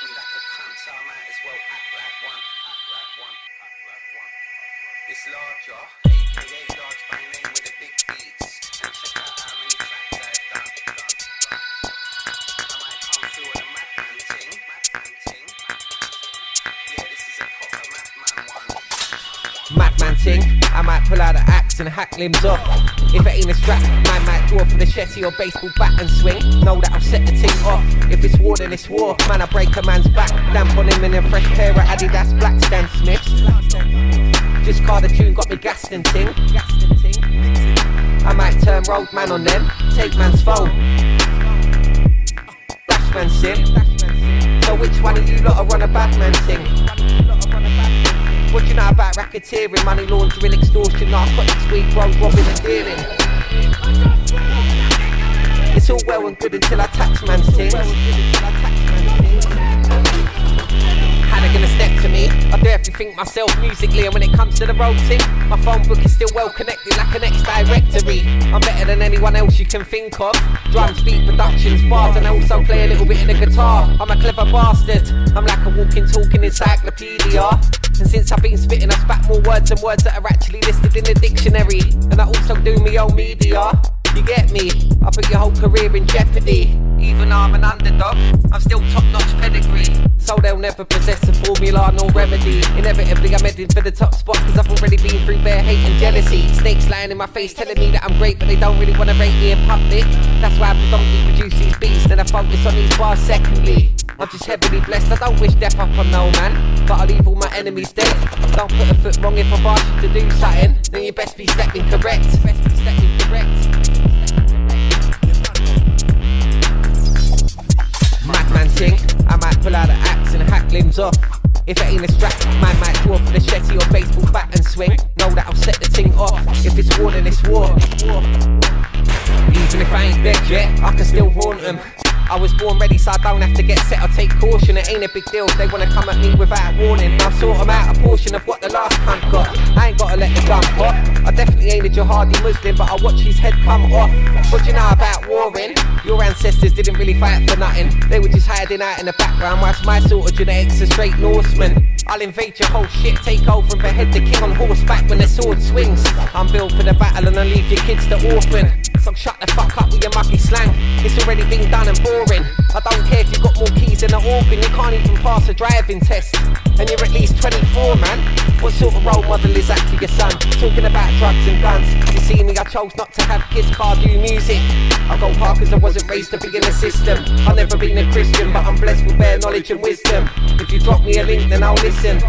me like a cunt, so I might as well act like one. It's LARJAH, aka Large by name with the big beats. And check out how many tracks I've done. I might come through with a Man Ting. Yeah, this is a proper madman one. Madman ting, I might pull out an axe and hack limbs off. If it ain't a strap, man might draw for the shetty or baseball bat and swing. Know that I'll set the ting off. If it's war, then it's war. Man, I break a man's back, damp on him in a fresh pair of Adidas Black Stan Smiths. Just card the tune, got me gassed and ting. I might turn road man on them, take man's phone. Dash man sim. So which one of you lot are run a bad man ting? What you know about racketeering, money laundering, extortion, narcotics, weed, road robbing and dealing? It's all well and good until I tax man's things. How they gonna step to me? I do everything myself musically, and when it comes to the road thing, my phone book is still well connected like an ex-directory. I'm better than anyone else you can think of. Drums, beat, productions, bars, and I also play a little bit of the guitar. I'm a clever bastard, I'm like a walking, talking encyclopedia. And since I've been spitting, I spat more words and words that are actually listed in the dictionary. And I also do me own media. You get me? I put your whole career in jeopardy. Even though I'm an underdog, I'm still top-notch pedigree. So they'll never possess a formula nor remedy. Inevitably I'm heading for the top spot, cause I've already been through bare hate and jealousy. Snakes lying in my face telling me that I'm great, but they don't really wanna rate me in public. That's why I predominantly produce these beats, then I focus on these bars secondly. I'm just heavily blessed, I don't wish death up on no man, but I'll leave all my enemies dead. Don't put a foot wrong if I've asked you to do something, then you best be stepping correct. Madman ting, I might pull out an axe and hack limbs off. If it ain't a strap, man might draw for the shetty or baseball bat and swing. Know that I'll set the ting off. If it's war, then it's war. Even if I ain't dead yet, I can still haunt them. I was born ready, so I don't have to get set or take caution. It ain't a big deal if they wanna come at me without warning. I'll sort them out a portion of what the last cunt got. I ain't gotta let the gun pop. I definitely ain't a jihadi Muslim, but I'll watch his head come off. What do you know about warring? Your ancestors didn't really fight for nothing. They were just hiding out in the background, whilst my sort of genetics are straight Norsemen. I'll invade your whole shit, take over and behead the king on horseback when the sword swings. I'm built for the battle and I'll leave your kids to orphan. So shut the fuck up with your mucky slang. It's already been done and boring. I don't care if you've got more keys than an organ. You can't even pass a driving test, and you're at least 24, man. What sort of role model is that for your son? Talking about drugs and guns. You see me, I chose not to have kids, car, do music. I go hard cause I wasn't raised to be in the system. I've never been a Christian, but I'm blessed with bare knowledge and wisdom. If you drop me a link, then I'll listen.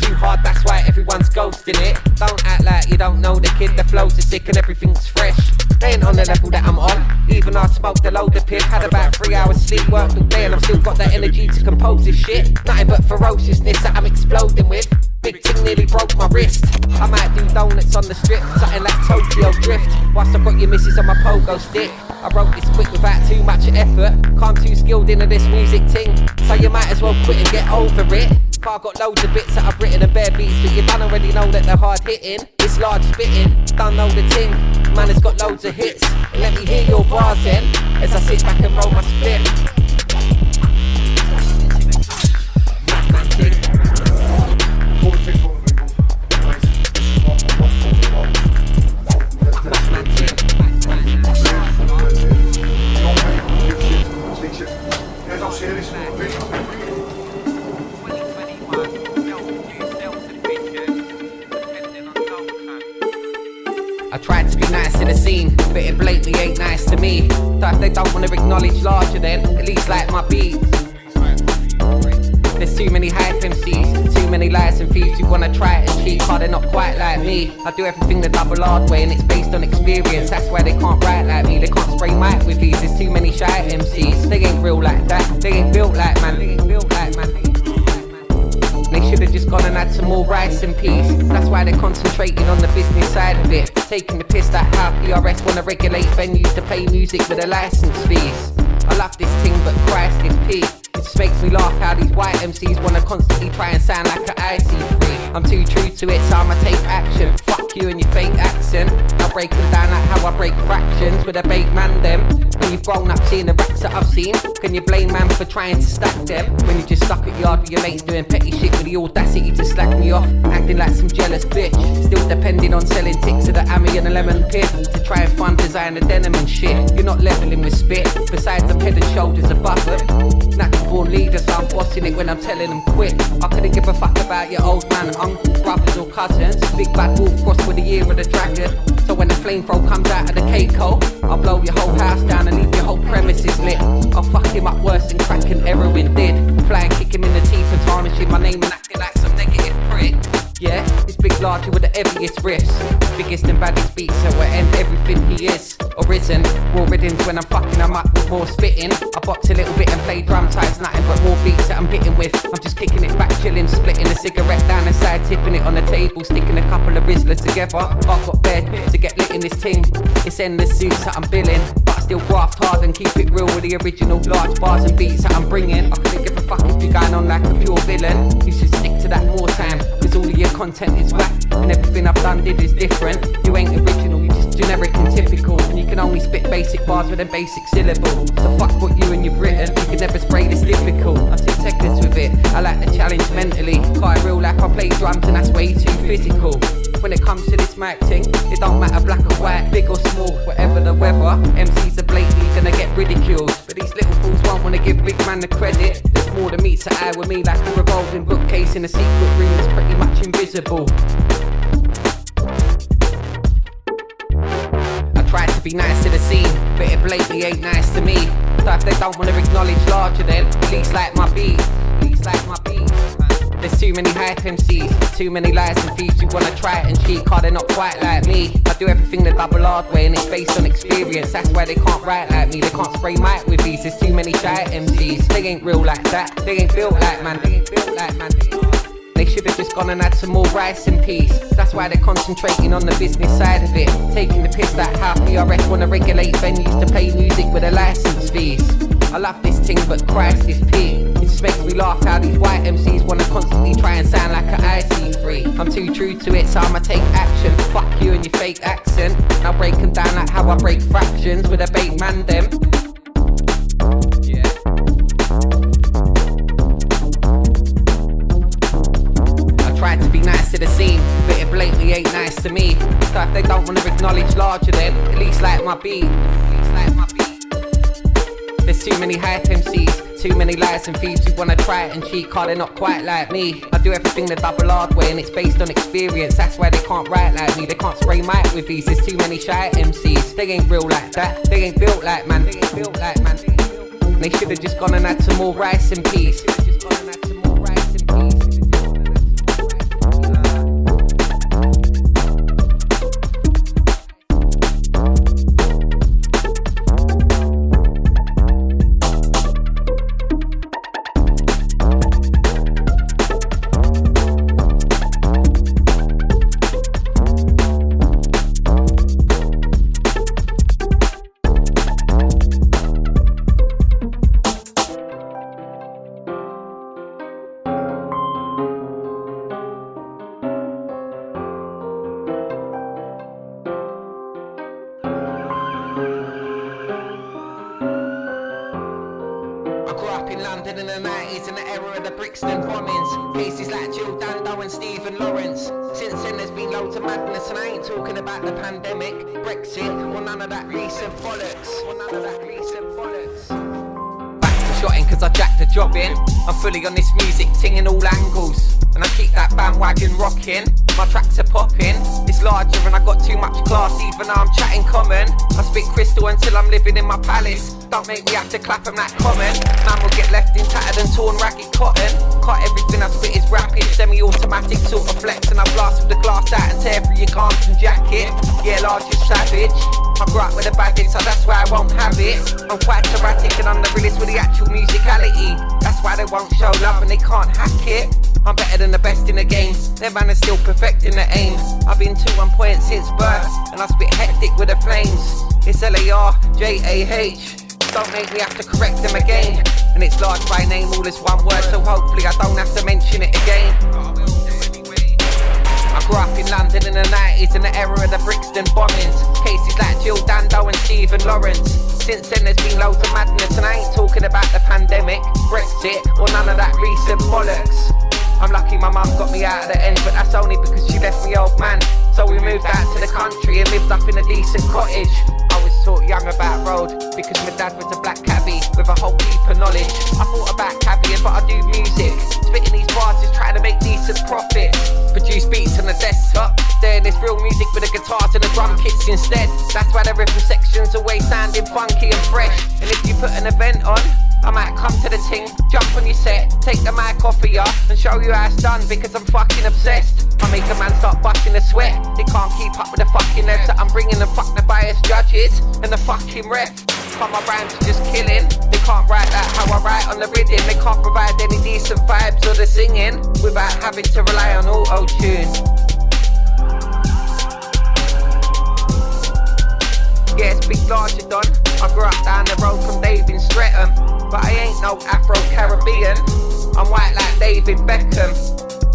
Too hard, that's why everyone's ghosting it. Don't act like you don't know the kid. The flows are sick and everything's fresh. They ain't on the level that I'm on. Even though I smoked a load of piff, had about 3 hours sleep, worked all day, and I've still got that energy to compose this shit. Nothing but ferociousness that I'm exploding with. Big ting nearly broke my wrist. I might do donuts on the strip, something like Tokyo Drift, whilst I've got your missus on my pogo stick. I wrote this quick without too much effort, I'm too skilled into this music ting, so you might as well quit and get over it. I've got loads of bits that I've written and bare beats, but you don't already know that they're hard hitting. It's large spitting, don't know the ting. Man has got loads of hits. Let me hear your bars then, as I sit back and roll my split. Madman ting. Madman ting. I tried to be nice in the scene, but it blatantly ain't nice to me. So if they don't wanna acknowledge larger, then at least like my beats. There's too many hype MCs, too many lies and thieves who wanna try it and cheat, but they're not quite like me. I do everything the double hard way and it's based on experience. That's why they can't write like me, they can't spray mic with these. There's too many shy MCs, they ain't real like that. They ain't built like man, they ain't built like man. They should've just gone and had some more rice and peas. That's why they're concentrating on the business side of it, taking the piss that how PRS wanna regulate venues to play music with the license fees. I love this thing, but Christ is peak. It just makes me laugh how these white MCs wanna constantly try and sound like an IC3. I'm too true to it, so I'ma take action. Fuck you and your fake accent. I'll break them down like how how I break fractions with a bait man them. When you've grown up seeing the racks that I've seen, can you blame man for trying to stack them? When you just stuck at yard with your mates doing petty shit with the audacity to slack me off, acting like some jealous bitch, still depending on selling ticks of the Ami and the lemon pit to try and fund designer denim and shit. You're not leveling with spit, besides I'm head and shoulders above them. Natural born leader, so I'm bossing it when I'm telling them quit. I couldn't give a fuck about your old man, uncle, brothers or cousins. Big bad wolf crossed with the year of the dragon. So when the flamethrower comes out of the cake hole, I'll blow your whole house down and leave your whole premises lit. I'll fuck him up worse than crack and heroin did. Fly and kick him in the teeth and tarnishing my name and acting like some negative prick. Yeah, it's big larger with the heaviest riffs, biggest and baddest beats that will end everything he is or isn't. Raw riddance when I'm fucking him up with more spitting. I box a little bit and play drum types, nothing but more beats that I'm hitting with. I'm just kicking it back, chilling, splitting a cigarette down the side, tipping it on the table, sticking a couple of Rizzlers together. I've got bed to get lit in this ting. It's endless suits that I'm billing, but I still graft hard and keep it real with the original large bars and beats that I'm bringing. I couldn't give a fuck if you're going on like a pure villain. You should stick to that more time, cause all of your content is whack and everything I've done did is different. You ain't original, you just generic and typical, and you can only spit basic bars with a basic syllable. So fuck what you and you've written, you can never spray this difficult. I'm too techless with it, I like the challenge mentally. Cause in real life I play drums and that's way too physical. When it comes to this mic thing, it don't matter black or white, big or small, whatever the weather. MCs are blatantly gonna get ridiculed, but these little fools won't wanna give big man the credit. There's more than meets the eye with me, like a revolving bookcase in a secret room that's pretty much invisible. I try to be nice to the scene, but it blatantly ain't nice to me. So if they don't wanna acknowledge larger, then at least like my beat, at least like my beat. There's too many hype MCs, too many lies and thieves who wanna try it and cheat, cause they're not quite like me. I do everything the double hard way and it's based on experience, that's why they can't write like me. They can't spray mic with these, there's too many shy MCs. They ain't real like that, they ain't built like man, they ain't built like man. They should've just gone and had some more rice and peas. That's why they're concentrating on the business side of it, taking the piss that how PRS wanna regulate venues to play music with the license fees. I love this thing, but Christ is peak. It just makes me laugh how these white MCs wanna constantly try and sound like an IC3. I'm too true to it, so I'ma take action. Fuck you and your fake accent. Now break them down like how I break fractions with a bait man them. Yeah. I try to be nice to the scene, but it blatantly ain't nice to me. So if they don't wanna acknowledge larger, then at least like my beat. At least like my beat. There's too many hype MCs, too many lies and thieves who wanna try it and cheat, cause they're not quite like me. I do everything the double hard way and it's based on experience, that's why they can't write like me. They can't spray mic with these, there's too many shy MCs. They ain't real like that, they ain't built like man, they ain't built like man. They should've just gone and had some more rice and peas. In the 90s, in the era of the Brixton bombings, cases like Jill Dando and Stephen Lawrence. Since then there's been loads of madness, and I ain't talking about the pandemic, Brexit, or none of that recent bollocks. Back to shotting cause I jacked the job in. I'm fully on this music ting in all angles, and I keep that bandwagon rocking. My tracks are popping, it's larger and I got too much class even though I'm chatting common. I spit crystal until I'm living in my palace. Don't make me have to clap them that common. Man will get left in tattered and torn ragged cotton. Cut everything I spit is rapid, semi-automatic sort of flex, and I blast with the glass out and tear through your gums and jacket. Yeah, large is savage. I grew up with a baggage, so that's why I won't have it. I'm quite erratic and I'm the realest with the actual musicality. That's why they won't show love and they can't hack it. I'm better than the best in the game. Their man is still perfecting the aim. I've been to one point since birth, and I spit hectic with the flames. It's LARJAH. Don't make me have to correct them again. And it's large by name, all is one word, so hopefully I don't have to mention it again. I grew up in London in the 90s, in the era of the Brixton bombings. Cases like Jill Stephen Lawrence. Since then there's been loads of madness, and I ain't talking about the pandemic, Brexit, or none of that recent bollocks. I'm lucky my mum got me out of the end, but that's only because she left me old man. So we moved out to the country and lived up in a decent cottage. I was taught young about road because my dad was a black cabbie with a whole heap of knowledge. I thought about cabbieing, but I do music. Spitting these bars is trying to make decent profit. Produce beats on the desktop, doing this real music with the guitars and the drum kits instead. That's why the rhythm section's always sounding funky and fresh. And if you put an event on, I might come to the ting, jump on your set, take the mic off of ya and show you how it's done because I'm fucking obsessed. I make a man start busting a sweat. They can't keep up with the fucking reps that I'm bringing and fuck the biased judges and the fucking ref. Come my rhymes are just killing. They can't write that how I write on the rhythm. They can't provide any decent vibes or the singing without having to rely on auto-tune. Yeah, it's big larger done. I grew up down the road from Dave in Streatham, but I ain't no Afro-Caribbean. I'm white like David Beckham,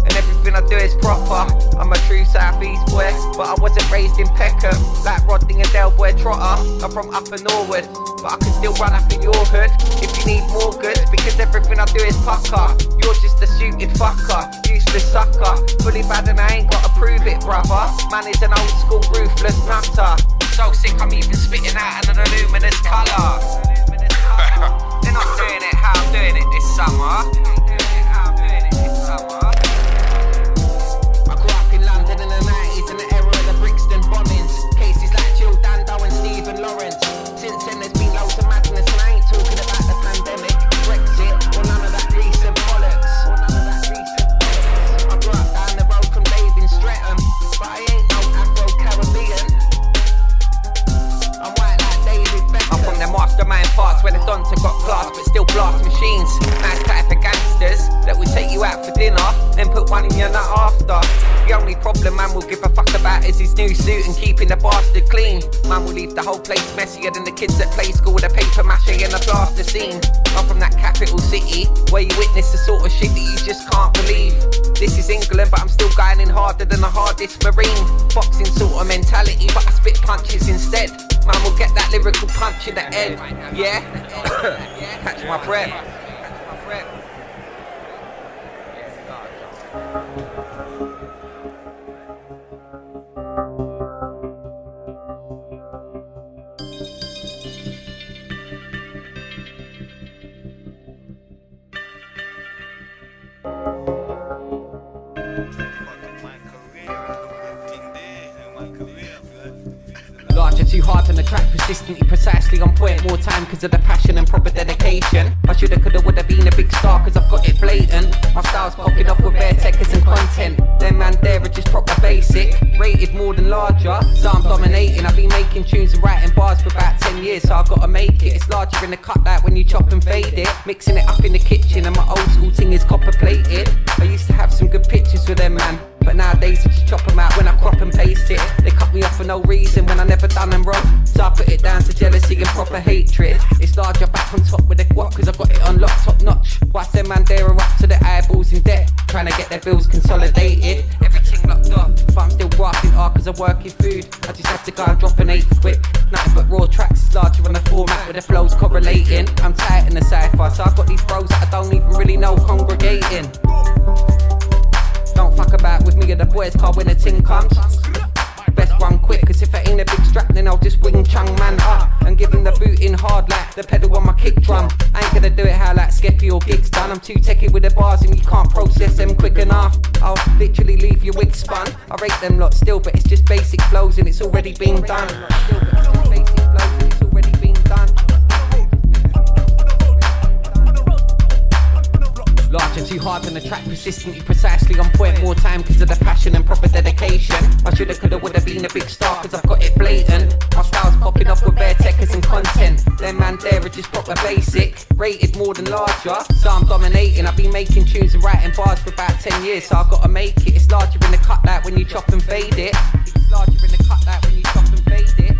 and everything I do is proper. I'm a true South East boy, but I wasn't raised in Peckham like Rodney and Dale Boy Trotter. I'm from Upper Norwood, but I can still run up in your hood if you need more goods, because everything I do is pucker. You're just a suited fucker, useless sucker, fully bad and I ain't gotta prove it, brother. Man is an old school ruthless nutter. So sick I'm even spitting out in an luminous colour. They're not doing it how I'm doing it this summer. I grew up in London in the 90s in the era of the Brixton bombings. Cases like Jill Dando and Stephen Lawrence. Since then there's been loads of madness, and I ain't talking about the pandemic, Brexit, or none of that recent bollocks. I grew up down the road from Dave in Streatham, but I ain't no Afro-Caribbean. I'm white like David Beckham. I'm from the mastermind parts where the dons have got class but still blast machines. Nice type of gangsters that will take you out for dinner, then put one in your nut after. The only problem man will give a fuck about is his new suit and keeping the bastard clean. Man will leave the whole place messier than the kids at play school with a paper mache and a plaster scene. I'm from that capital city where you witness the sort of shit that you just can't believe. This is England, but I'm still going in harder than the hardest marine. Boxing sort of mentality, but I spit punches instead. Man will get that lyrical punch in the head. Yeah? Catch my breath. Larger, too hard on the track, persistently, precisely on point. More time cause of the passion and proper dedication. I shoulda, coulda, woulda been a big star cause I've got it blatant. My style's popping off with bare techers and content. Them man there are just proper basic. Rated more than larger, so I'm dominating. I've been making tunes and writing bars for about 10 years, so I've gotta make it. It's larger in the cut like when you chop and fade it. Mixing it up in the kitchen and my old school thing is copper plated. I used to have some good pictures with them man, but nowadays I just chop them out when I crop and paste it. They cut me off for no reason when I never done them wrong, so I put it down to jealousy and proper hatred. It's larger back on top with the Gwop cause I got it on lock top notch. Whilst them man there are up to their eyeballs in debt, trying to get their bills consolidated. Everything locked off, but I'm still grafting hard cause I work in food. I just have to go and drop an 8 quick. Nothing but raw tracks, it's larger on the format with the flows correlating. I'm tight in the cypher, so I've got these bros that I don't even really know congregating. Don't fuck about with me or the boys car when the ting comes. Best run quick, cause if it ain't a big strap then I'll just wing chung man up and give him the boot in hard like the pedal on my kick drum. I ain't gonna do it how like Skeppy or Gigs done. I'm too techy with the bars and you can't process them quick enough. I'll literally leave your wig spun. I rate them lot still, but it's just basic flows and it's already been done. Basic flows and it's already been done. Larger, too hard on the track, persistently, precisely on point. More time cause of the passion and proper dedication. I shoulda, coulda, woulda been a big star cause I've got it blatant. My style's popping off with bare techers and content. Them man there are just proper basic. Rated more than larger, so I'm dominating. I've been making tunes and writing bars for about 10 years, so I've gotta make it. It's larger in the cut like when you chop and fade it. It's larger in the cut like when you chop and fade it.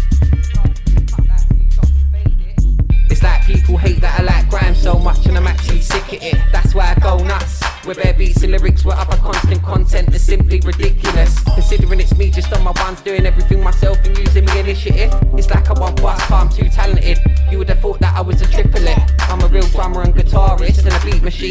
It's like people hate that I like grime so much and I'm actually sick at it. That's why I go nuts with bare beats and lyrics with other constant content that's simply ridiculous. Considering it's me just on my ones doing everything myself and using me initiative. It's like I want bus, but I'm too tight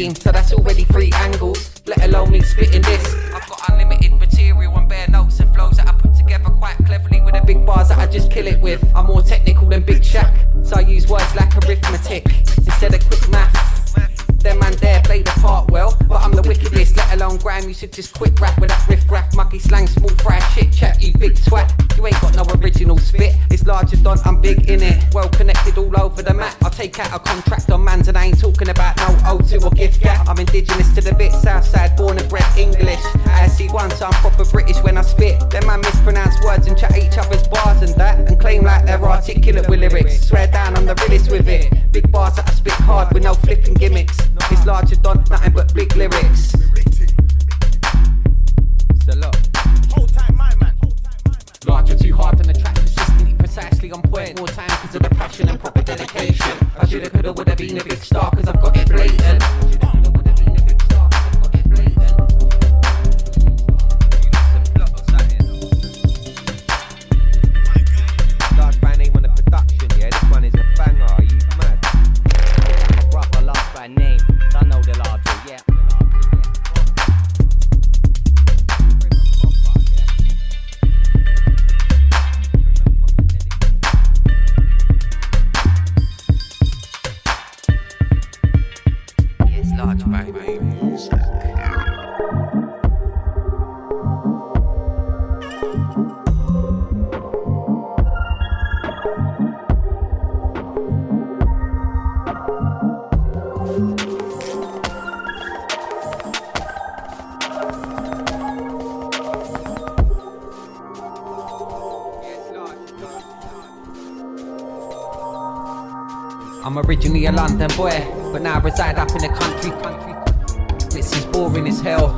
beam, so that's already 3 angles, let alone me spitting this. I've got unlimited material and bare notes and flows that I put together quite cleverly with the big bars that I just kill it with. I'm more technical than Big Shaq, so I use words like arithmetic instead of quick math. Them man there play the part well, but I'm the wickedest, let alone grime. You should just quit rap with that riff-raff, mucky slang, small fry shit chat, you big twat. You ain't got no original spit, it's larger than I'm big in it. Well connected all over the map, I'll take out a contract on mans and I ain't talking about no O2 or gift gap. I'm indigenous to the bit, Southside, born and bred English. I see one, so I'm proper British when I spit. Them man mispronounce words and chat each other's bars and that, and claim like they're articulate with lyrics. Swear down, I'm the realest with it. Big bars that I spit hard with no flipping gimmicks. It's larger than nothing but big lyrics. It's a lot. Hold tight, my man. Larger, too hard on the track, consistently, precisely on point. More time because of the passion and proper dedication. I shoulda, coulda, woulda been a big star cause I've got it blatant. Large by name on the production, yeah, this one is a banger, are you mad? My brother large by name, I know the larger, yeah. Yes, large by music. I'm originally a London boy, but now I reside up in the country. This is boring as hell.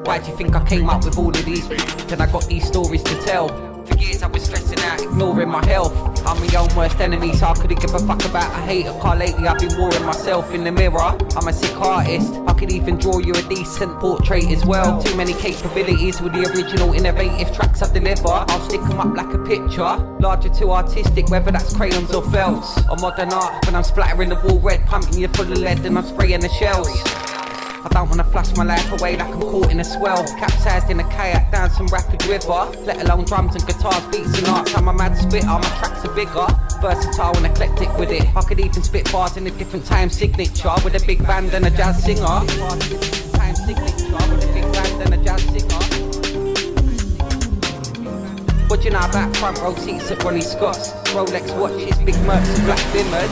Why do you think I came up with all of these? Then I got these stories to tell. For years I was stressing out, ignoring my health. I'm my own worst enemy, so I couldn't give a fuck about a hater car. Lately I've been warring myself in the mirror. I'm a sick artist, I could even draw you a decent portrait as well. Too many capabilities with the original innovative tracks I deliver. I'll stick them up like a picture, larger too artistic, whether that's crayons or felts or modern art. When I'm splattering the wall red, pumping you full of lead and I'm spraying the shells. I don't wanna flush my life away like I'm caught in a swell. Capsized in a kayak down some rapid river. Let alone drums and guitars, beats and arts. I'm a mad spitter, my tracks are bigger. Versatile and eclectic with it. I could even spit bars in a different time signature with a big band and a jazz singer. Time signature with a big band and a jazz singer. What do you know about front row seats at Ronnie Scott's? Rolex watches, big mercs and black dimmers.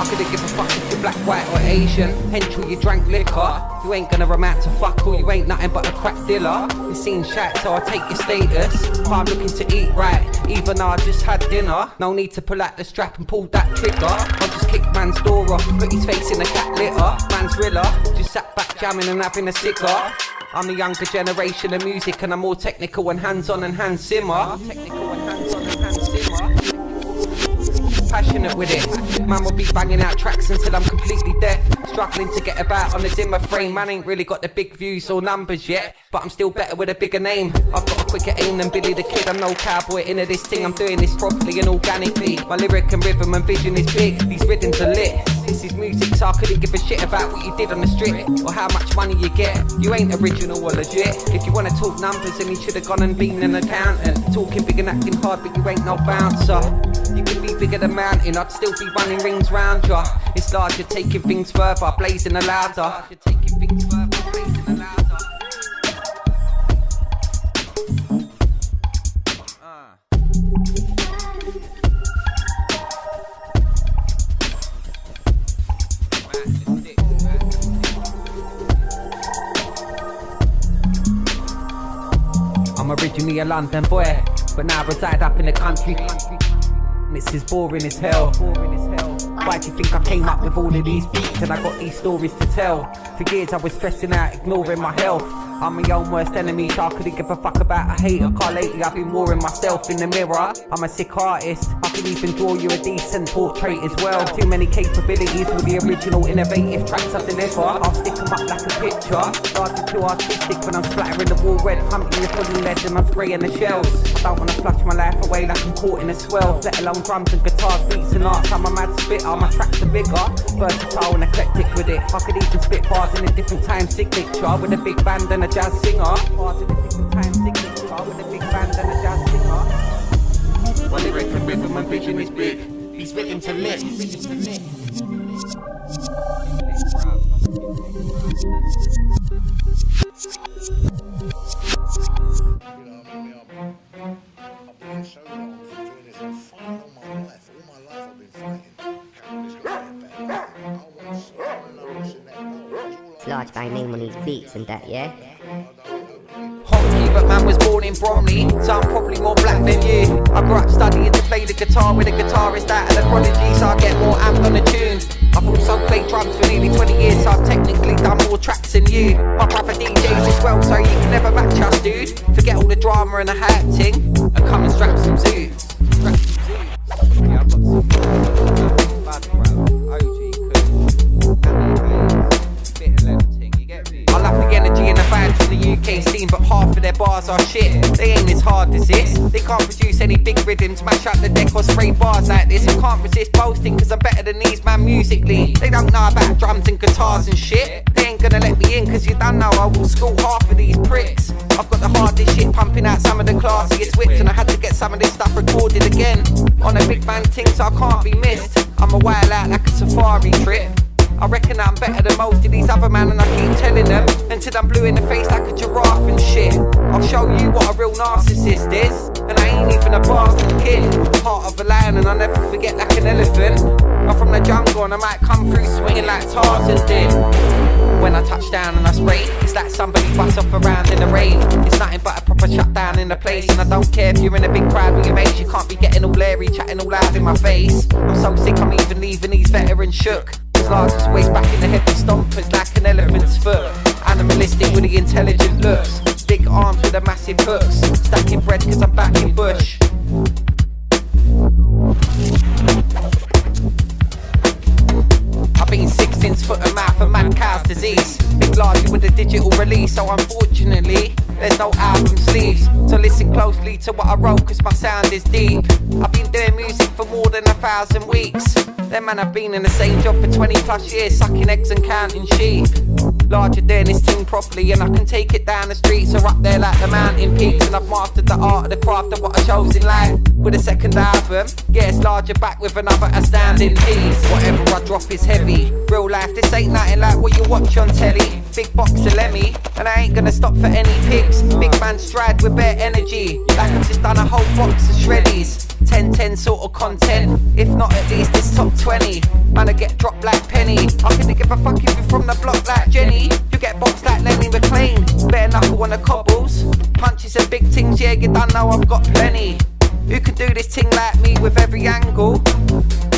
I couldn't give a fuck if you're black, white or Asian. Henchel, you drank liquor. You ain't gonna amount to fuck all, you ain't nothing but a crack dealer. You seen shite, so I take your status. If I'm looking to eat right, even though I just had dinner. No need to pull out the strap and pull that trigger. I'll just kick man's door off, put his face in the cat litter. Man's rilla, just sat back jamming and having a cigar. I'm the younger generation of music and I'm more technical and hands-on and hand-simmer. Technical and hands-on and hand-simmer. Passionate with it, man will be banging out tracks until I'm completely deaf. Struggling to get about on the Zimmer frame. Man ain't really got the big views or numbers yet, but I'm still better with a bigger name. I've got a quicker aim than Billy the Kid. I'm no cowboy into this thing, I'm doing this properly and organically. My lyric and rhythm and vision is big, these rhythms are lit. This is music, so I couldn't give a shit about what you did on the strip or how much money you get. You ain't original or legit. If you wanna talk numbers, then you should've gone and been an accountant. Talking big and acting hard, but you ain't no bouncer. You could be bigger than mountain, I'd still be running rings round ya. It's larger, taking things further, blazing the louder. Taking things further, blazing the louder. I'm originally a London boy, but now I reside up in the country. And this is boring as hell. Why do you think I came up with all of these beats and I got these stories to tell? For years I was stressing out, ignoring my health. I'm my own worst enemy, so I couldn't give a fuck about a hater car. Lately I've been warring myself in the mirror. I'm a sick artist, I can even draw you a decent portrait as well. Too many capabilities with the original innovative tracks I deliver. I'll stick them up like a picture. Started too artistic when I'm splattering the wall red, pumping the fully lead and I'm spraying the shells. I don't wanna flush my life away like I'm caught in a swell. Let alone drums and guitars, beats and arts. I'm a mad spitter, my tracks are bigger, versatile and eclectic with it. I could even spit bars in a different time signature with a big band and a jazz singer. Bars in a different time signature with a big band and a jazz singer. My lyric and rhythm and vision is big. He's written to live. I've been so long, I've been doing this a fight all my life. All my life I've been fighting. It's got to be a better life. I want to know what's in that bowl. Large by name on these beats and that, yeah? Hockey, but man was born in Bromley, so I'm probably more black than you. I grew up studying to play the guitar with a guitarist out of the prodigy, so I get more amped on the tune. I've also played drums for nearly 20 years, so I've technically done more tracks than you. My brother DJs as well, so you can never match us, dude. Forget all the drama and the hype ting, and come and strap some zoots. Strap some zoots. Yeah, I've got some bad bro, OG Kush, bit of left ting, you get me? I love the energy and the vibes from the UK scene, but half of their bars are shit. They ain't as hard as this. They can't produce any big rhythms, mash up the deck or spray bars like this. I can't resist boasting cause I'm better than these man musically. They don't know about drums and guitars and shit. They ain't gonna let me in cause you don't know I will school half of these pricks. I've got the hardest shit pumping out some of the classiest whips, and I had to get some of this stuff recorded again on a big Man Ting, so I can't be missed. I'm a while out like a safari trip. I reckon I'm better than most of these other man, and I keep telling them until I'm blue in the face like a giraffe and shit. I'll show you what a real narcissist is, and I ain't even a bastard kid. Heart of a lion and I'll never forget like an elephant. I'm from the jungle and I might come through swinging like Tarzan did. When I touch down and I spray, it's like somebody busts off around in a rave. It's nothing but a proper shutdown in the place, and I don't care if you're in a big crowd with your mates. You can't be getting all blurry, chatting all loud in my face. I'm so sick I'm even leaving these veterans shook. Largest waist back in the heavy stompers like an elephant's foot. Animalistic with the intelligent looks, big arms with the massive hooks. Stacking bread cause I'm back in bush. I've been 16 foot of mouth and mad cow's disease. Big largely with a digital release, so unfortunately there's no album sleeves. So listen closely to what I wrote cause my sound is deep. I've been doing music for more than 1,000 weeks. Them man have been in the same job for 20 plus years, sucking eggs and counting sheep. Larger doing this thing properly, and I can take it down the streets or up there like the mountain peaks. And I've mastered the art of the craft of what I chose in life. With a second album, yeah, it's larger back with another astounding piece. Whatever I drop is heavy. Real life, this ain't nothing like what you watch on telly. Big box of Lemmy, and I ain't gonna stop for any pics. Big man stride with bare energy, like I've just done a whole box of shreddies. 10-10 sort of content, if not at least it's top 20. Man, I get dropped like Penny. I couldn't give a fuck if you're from the block like Jenny. You get boxed like Lenny McLean. Bare knuckle on the cobbles, punches and big things, yeah, you don't know I've got plenty. Who can do this thing like me with every angle?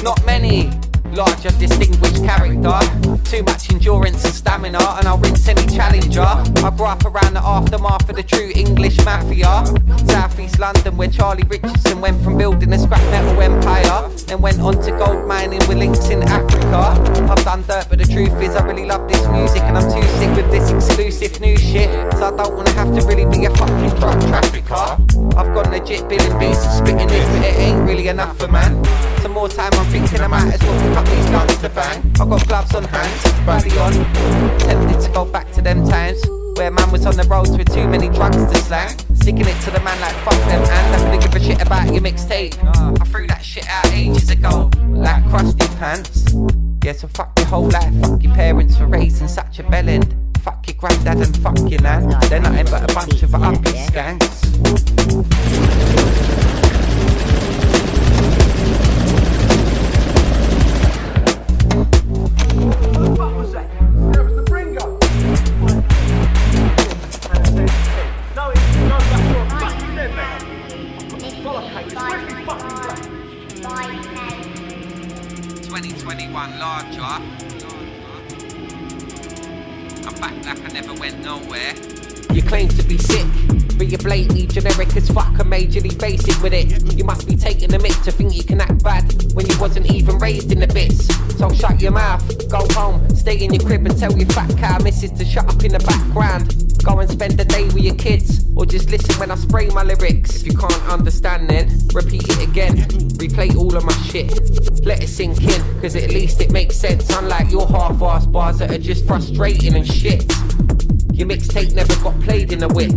Not many. Larger, distinguished character, too much endurance and stamina, and I'll rinse any challenger. I grew up around the aftermath of the true English mafia. South East London, where Charlie Richardson went from building a scrap metal empire, then went on to gold mining with links in Africa. I've done dirt, but the truth is I really love this music, and I'm too sick with this exclusive new shit, so I don't wanna have to really be a fucking drug trafficker. I've got legit billing beats and spitting this, but it ain't really enough for man. Some more time I'm thinking I might as well pick up these guns to bang. I've got gloves on hands, body on. Tempted to go back to them times where man was on the roads with too many drugs to slang. Sticking it to the man like fuck them, and I couldn't give a shit about your mixtape. I threw that shit out ages ago, like crusty pants. Yeah, so fuck your whole life, fuck your parents for raising such a bellend. Fuck your granddad and fuck your nan. They're nothing but a bunch of uppy skanks. LARJAH. I'm back like I never went nowhere. You claim to be sick, but you're blatantly generic as fuck and majorly basic with it. You must be taking the mick to think you can act bad when you wasn't even raised in the bits. So shut your mouth, go home, stay in your crib and tell your fat cow missus to shut up in the background. Go and spend the day with your kids, or just listen when I spray my lyrics. If you can't understand then, repeat it again. Replay all of my shit, let it sink in, cause at least it makes sense. Unlike your half-ass bars that are just frustrating and shit. Your mixtape never got played in a whip.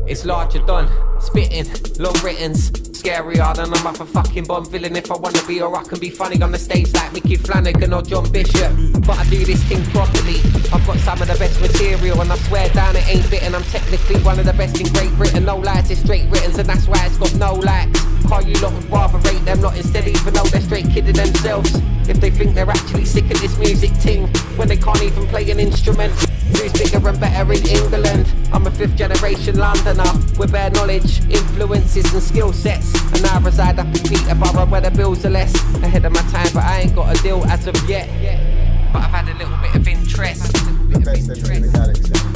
It's larger done, spitting, long writtens. Scarier than a motherfucking Bond villain. If I wanna be or I can be funny on the stage like Mickey Flanagan or John Bishop. But I do this thing properly. I've got some of the best material and I swear down it ain't bitten. I'm technically one of the best in Great Britain. No lies, it's straight written, and that's why it's got no likes. How you lot would rather rate them lot instead, even though they're straight kidding themselves. If they think they're actually sick of this music ting, when they can't even play an instrument. Who's bigger and better in England? I'm a 5th generation Londoner with bare knowledge, influences and skill sets. And I reside up in Peterborough where the bills are less. Ahead of my time, but I ain't got a deal as of yet. But I've had a little bit of interest.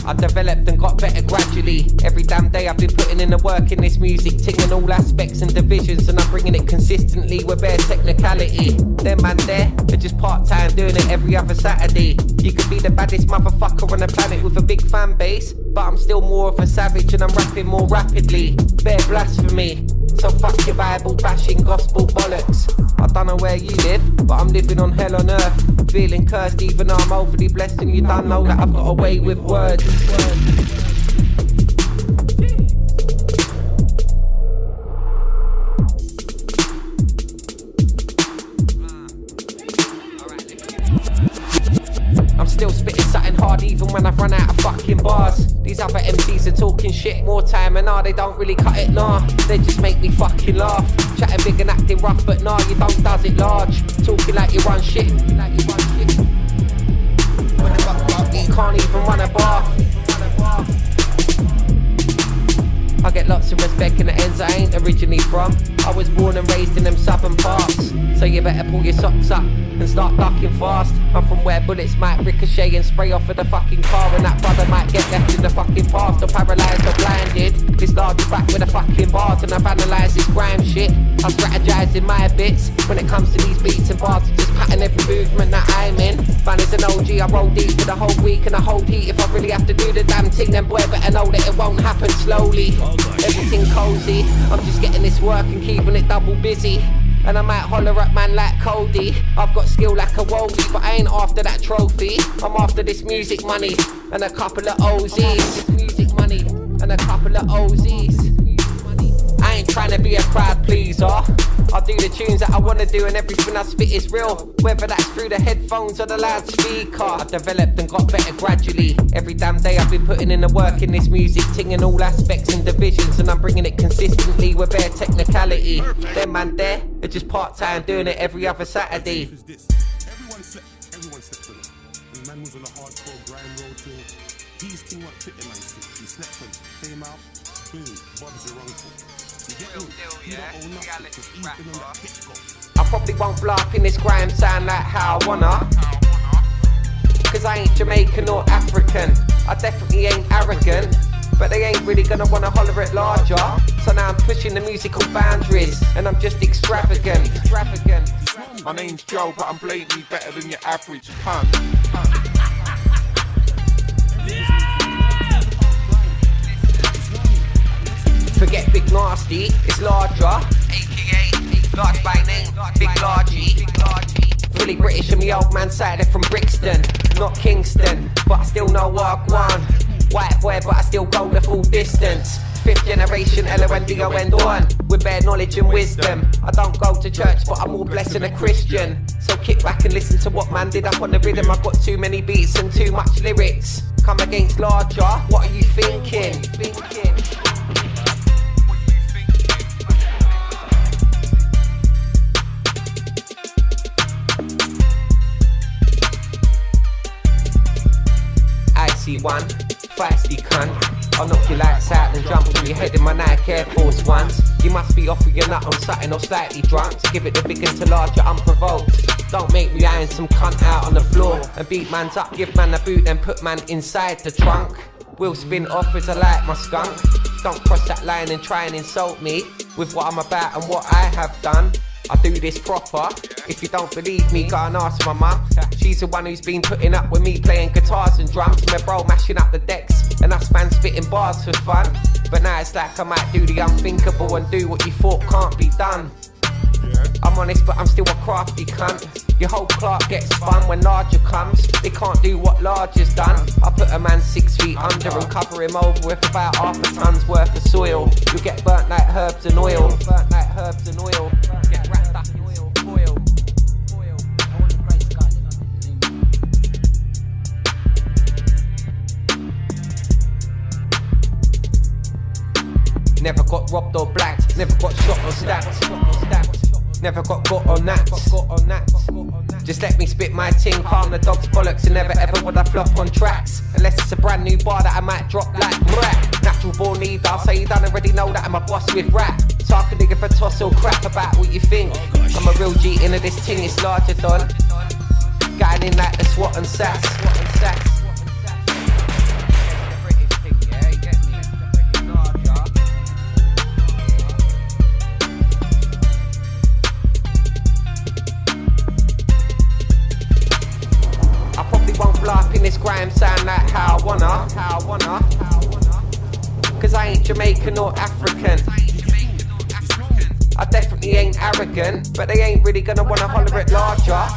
I've developed and got better gradually. Every damn day I've been putting in the work in this music ting in all aspects and divisions, and I'm bringing it consistently with bare technicality. Them man there are just part-time doing it every other Saturday. You could be the baddest motherfucker on the planet with a big fan base, but I'm still more of a savage and I'm rapping more rapidly. Bare blasphemy. So fuck your Bible bashing gospel bollocks. I don't know where you live, but I'm living on hell on earth. Feeling cursed even though I'm overly blessed, and you don't know that I've got away with words. I'm still spitting something hard even when I've run out of fucking bars. These other MCs are talking shit more time, and they don't really cut it, nah. They just make me fucking laugh. Chatting big and acting rough, but nah, you don't does it large. Talking like you run shit. You can't even run a bar. I get lots of respect in the ends I ain't originally from. I was born and raised in them southern parts, so you better pull your socks up and start ducking fast. I'm from where bullets might ricochet and spray off of the fucking car, and that brother might get left in the fucking past or paralysed or blinded. It's largely back with the fucking bars, and I've analysed this grime shit. I strategise in my bits when it comes to these beats and bars, just pattern every movement that I'm in. Man, as an OG, I roll deep for the whole week and I hold heat. If I really have to do the damn thing, then boy, better know that it won't happen slowly. Everything cozy, I'm just getting this work and keeping it double busy. And I might holler at man like Cody. I've got skill like a Wody, but I ain't after that trophy. I'm after this music money and a couple of OZs. Music money and a couple of OZs. I ain't trying to be a crowd pleaser. I do the tunes that I wanna do, and everything I spit is real, whether that's through the headphones or the loudspeaker. I've developed and got better gradually. Every damn day I've been putting in the work in this music ting in all aspects and divisions, and I'm bringing it consistently with bare technicality. Them man there are just part-time doing it every other Saturday. Everyone slept on it. And man was on a hardcore grime road thing. These things weren't fitting man still. He slept on it. Came out, boom, Bob's your uncle. You get me? You don't own nothing, 'cause he's been on that bitch go. I probably won't blow up in this grime sound like how I wanna, cause I ain't Jamaican or African. I definitely ain't arrogant, but they ain't really gonna wanna holler at LARJAH. So now I'm pushing the musical boundaries, and I'm just extravagant. My name's Joe, but I'm blatantly better than your average punk. Forget Big Nasty, it's LARJAH, aka Large by name, Big Largy. Fully British and me old man side from Brixton, not Kingston, but I still know what I want. White boy, but I still go the full distance. 5th generation L-O-N-D-O-N with bare knowledge and wisdom. I don't go to church, but I'm more blessed than a Christian. So kick back and listen to what man did up on the rhythm. I've got too many beats and too much lyrics. Come against LARJAH, what are you thinking? See one, feisty cunt. I'll knock your lights out and jump on your head in my Nike Air Force Ones. You must be off with your nut on something or slightly drunk. To give it the big and to LARJAH unprovoked. Don't make me iron some cunt out on the floor and beat mans up, give man a boot and put man inside the trunk. Will spin off as I like my skunk. Don't cross that line and try and insult me with what I'm about and what I have done. I do this proper. If you don't believe me, go and ask my mum. She's the one who's been putting up with me playing guitars and drums, and my bro mashing up the decks and us man spitting bars for fun. But now it's like I might do the unthinkable and do what you thought can't be done. I'm honest, but I'm still a crafty cunt. Your whole clerk gets spun when LARJAH comes. They can't do what LARJAH's done. I put a man 6 feet under and cover him over with about half a ton's worth of soil. You'll get burnt like herbs and oil. Burnt like herbs and oil. Get wrapped up in oil. Foil. Never got robbed or blacked. Never got shot or stabbed. Never got on that. Just let me spit my ting, calm the dog's bollocks, and never ever would I flop on tracks. Unless it's a brand new bar that I might drop like rap. Natural born leader, I'll say you don't already know that I'm a boss with rap. Talk a nigga for toss or crap about what you think. I'm a real G into this ting, it's LARJAH done. Getting in like the SWAT and sass. In this grime sound like how I wanna. Cause I ain't Jamaican or African. I definitely ain't arrogant, but they ain't really gonna wanna holler at LARJAH.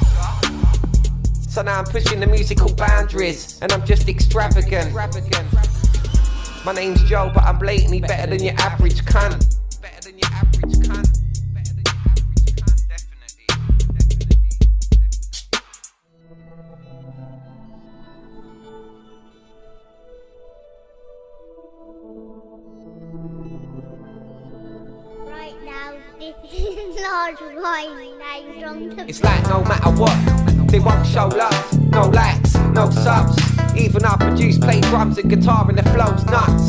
So now I'm pushing the musical boundaries, and I'm just extravagant. My name's Joe, but I'm blatantly better than your average cunt. It's like no matter what, they won't show love. No likes, no subs. Even I produce, play drums and guitar and the flow's nuts.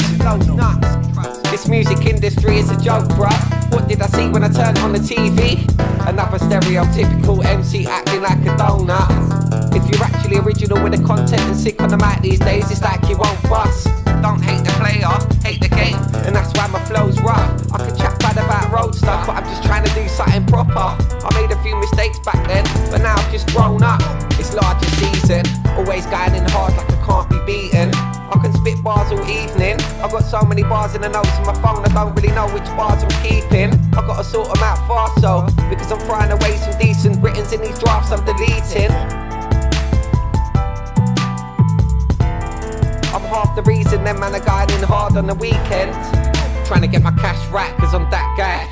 This music industry is a joke, bruh. What did I see when I turned on the TV? Another stereotypical MC acting like a donut. If you're actually original with the content and sick on the mic these days, it's like you won't bust. Don't hate the player, hate the game, and that's why my flow's rough. I can chat bad about road stuff, but I'm just trying to do something proper. I made a few mistakes back then, but now I've just grown up. It's LARJAH season, always going in hard like I can't be beaten. I can spit bars all evening. I've got so many bars in the notes on my phone, I don't really know which bars I'm keeping. I gotta sort them out fast, so because I'm throwing away some decent writtens in these drafts I'm deleting. I'm half the reason them man are going in hard on the weekend. Trying to get my cash right, cause I'm that guy.